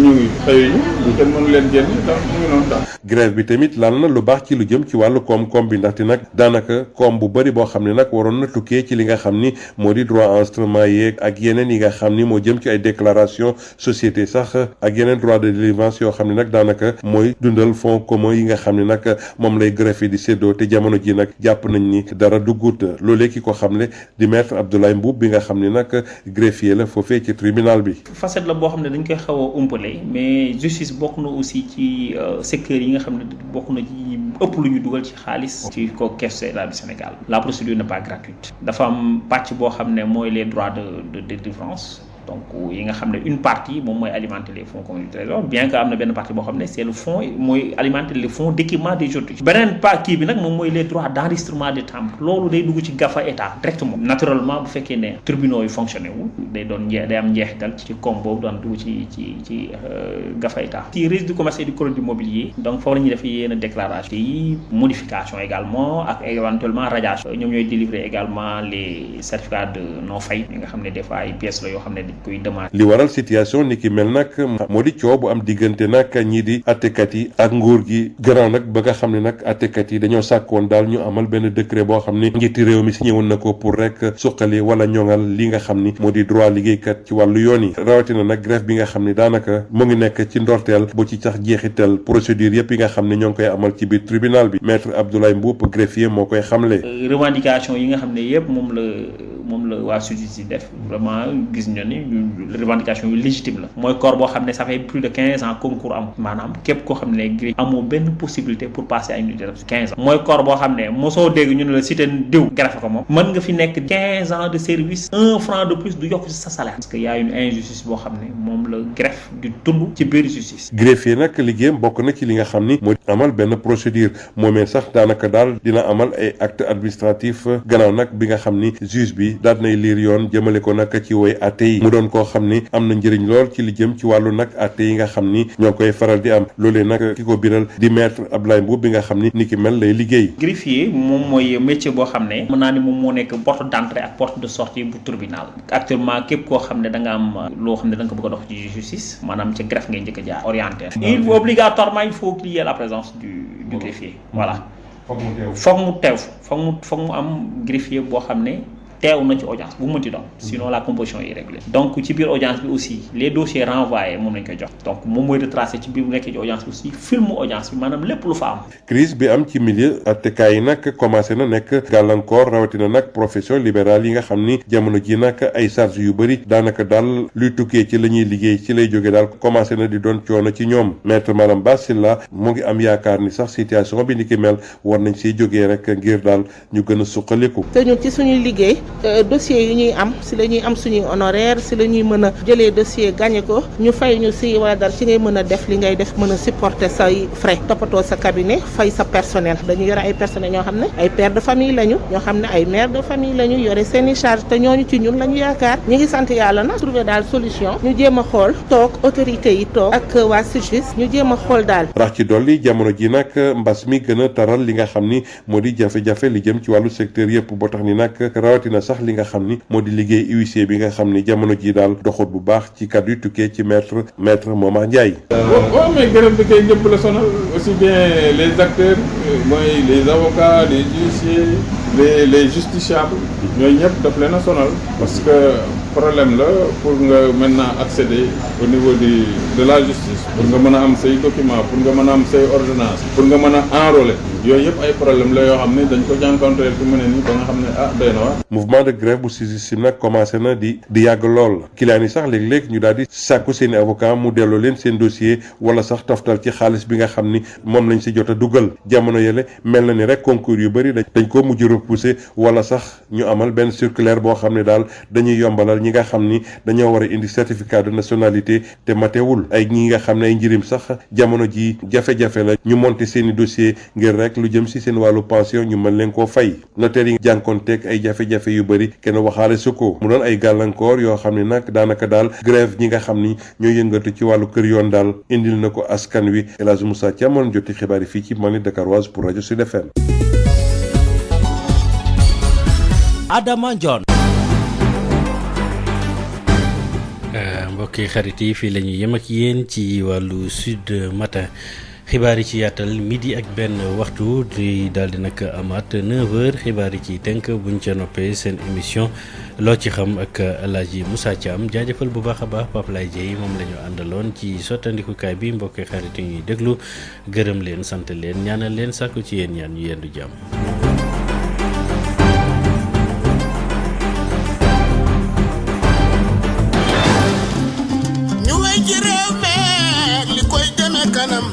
ñu ngi xëyuñu kenn mënu leen génn ndax mu ngi noonu daal. grève bi tamit laal na lu baax ci lu jëm ci wàllu koom-koom bi ndaxte nag daanaka koom bu bëri boo xam ne nag waroon na tukkee ci li nga xam ni moo di droit enregistrement yeeg ak yeneen yi nga xam ni moo jëm ci ay déclaration société sax ak yeneen droit de délivrance yoo xam ne nag daanaka mooy dundal fonds commun yi nga xam ne nag moom lay greffe yi di séddoo te jamono ji nag jàpp nañ ni dara duggut loolee ki ko xamle di maître Abdoulaye Mbuub bi nga xam ne nag greffier la foofee ci tribunal bi. facette la boo xam ne dañ koy xaw a umpale mais justice bokk na aussi ci secteur yi nga xam ne bokk na ci ëpp lu ñu dugal ci xaalis ci ko caisse d'État du Sénégal. La procédure n'est pas gratuite dafa am pàcc boo xam ne mooy les droits de délivrance donc yi nga xam ne une partie moom mooy alimenter les fonds communs du trésor bien que am na benn partie boo xam ne c'est le fonds mooy alimenter les fonds d'équipement des autorités beneen partie bi nag moom mooy les droits d'enregistrement des timbres loolu day dugg ci gafa état directement naturellement bu fekkee ne tribunaux yi fonctionné wul day am njeexital ci koom boobu doon dugg ci gafa état ci registre du commerce et du crédit immobilier donc foofu la ñuy def yenn déclaration yi modification également ak éventuellement radiation ñoom ñooy délivrer également les certificats de non faillite yi nga xam ne des fois ay pièces la yoo xam ne li waral situation ni ki mel nag moo di coow bu am diggante nag ñii di attekat yi ak nguur gi gannaaw nag ba nga xam ne nag attekat yi dañoo sàkkoon daal ñu amal benn décret boo xam ni njiiti réew mi signé woon na ko pour rek suqali wala ñoŋal li nga xam ni moo di droit liggéeykat ci wàllu yoon yi rawatina nag grève bi nga xam ni daanaka mu ngi nekk ci ndorteel bu ci sax jeexital procédure yëpp yi nga xam ne ñoo ngi koy amal ci biir tribunal bi maître Abdoulaye Mboup greffier moo koy xamle. revendication yi nga xam ne yëpp moom la waa justice yi def vraiment gis ñu ni revendication yu légitime la mooy corps boo xam ne ça fait plus de 15 ans concours am maanaam képp koo xam ne greffe amoo benn possibilité pour passer à une unité de 15 ans mooy corps boo xam ne mosoo dégg ñu ne la cité diw greffe ko moom mën nga fi nekk 15 ans de service 1 franc de plus du yokk ci sa salaire parce que y a une injustice boo xam ne moom la greffe di dund ci biir justice. greffier nag liggéeyam bokk na ci li nga xam ni moo amal benn procédure moomee sax daanaka daal dina amal ay acte administratif gannaaw nag bi nga xam ni juge bi daal nay liir yoon jëmale ko nag ci woy atte yi mu doon koo xam ni am na njëriñ lool ci li jëm ci wàllu nag atte yi nga xam ni ñoo koy faral di am loolee nag ki ko biral di maître Abdoulaye Mboup bi nga xam ni ki mel lay liggéey. greffier moom mooy métier boo xam ne mën naa ni moom moo nekk porte d'entrée ak porte de sortie bu tribunal actuellement képp koo xam ne da nga am loo xam ne da nga ko bëgg a dox ci justice maanaam ci greffe ngay njëkk a jaar orienté obligatoirement il faut qu'il y ait la présence du greffier voilà foog mu am greffier boo xam ne teew na ci audience bu mënti doon sinon la composition est irrégulière donc ci biir audience bi aussi les dossiers renvoyés moom lañ koy jox donc moom mooy retracé ci biir bu nekkee ci audience bi aussi film audience bi maanaam lépp lu fa am. crise bi am ci milieu attekaay yi nag commencé na nekk gàllankoor rawatina nag profession libérale yi nga xam ni jamono ji nag ay charge yu bëri daanaka daal luy tukkee ci la ñuy liggéey ci lay jóge daal commencé na di doon coono ci ñoom maître Maram Bassila mu ngi am yaakaar ni sax situation bi ni ki mel war nañ siy jógee rek ngir daal ñu gën a suqaliku. te ñun ci suñuy liggéey. dossier yi ñuy am si la ñuy am suñuy honoraire si la ñuy mën a jëlee dossier gagné ko ñu fay ñu si wala dara ci ngay mën a def li ngay def mën a supporter say frais toppatoo sa cabinet fay sa personnel dañu yore ay personnel ñoo xam ne ay pères de famille lañu ñoo xam ne ay mères de famille lañu yore seeni charge te ñooñu ci ñun la ñu yaakaar ñi ngi sant yàlla nag trouver daal solution ñu jéem a xool toog autorité yi toog ak waa justice ñu jéem a xool daal. rax ci dolli jamono ji nag mbas mi gën a taral li nga xam ni moo di jafe-jafe li jëm ci wàllu secteur yëpp boo tax ni nag rawatina sax li nga xam ni moo di liggéey huissier bi nga xam ni jamono ji daal doxut bu baax ci kàddu yu tukkee ci maître Momar Ndiaye. waaw mais gërëm bi kay ñëpp la sonal aussi bien les acteurs mooy les avocats les huissiers les justiciables ñooñu ñëpp daf leen a sonal parce que problème la pour nga maintenant accéder au niveau de la justice pour nga mën a am say documents pour nga mën a am say ordonnances pour nga mën a enrôler yooyu yëpp ay problème la yoo xam ne dañ ko jànkonteel fi mu ne nii ba nga xam ne doy na waar. mouvement de grève bu SYGISIM nag commencé na di yàgg lool client yi sax léeg-léeg ñu daal di sàkku seen i avocat mu delloo leen seen dossier wala sax toftal ci xaalis bi nga xam ni moom lañ si jot a dugal jamono yële mel na ni rek concours yu bëri dañ ko mujj repousser wala sax ñu amal benn circulaire boo xam ne daal dañuy yombalal ñi nga xam ni dañoo war a indi certificat de nationalité te matewul ay ñi nga xam ne ay njirim sax jamono ji jafe-jafe la ñu monter seen i dossier ngir rek nag lu jëm si seen wàllu pension ñu mën leen koo fay. notaire yi jànkoonteeg ay jafe-jafe yu bëri kenn waxaale su ko mu doon ay gàllankoor yoo xam ne nag daanaka daal grève ñi nga xam ni ñoo yëngatu ci wàllu kër yoon daal indil na ko askan wi. El Hadj Moussa Thiam joti xibaar yi fii ci Mali Dakaroise pour rajo Sud FM. Adama Ndione. mbokki xarit yi fii la ñuy yem ak yéen ci wàllu Sud Matin xibaar yi ci yaatal midi ak benn waxtu di daal di nag amaat 9h xibaar yi ci tënk buñ ca noppee seen émission loo ci xam ak El Hadj Moussa Thiam jaajëfal bu baax a baax Pape Lay Dieye moom la ñu àndaloon ci sottandikukaay bi mbokki xarit yi ñuy déglu gërëm leen sant leen ñaanal leen sàkku ci yéen ñaan ñu yendu jàmm. ci réew mi li koy demee kanam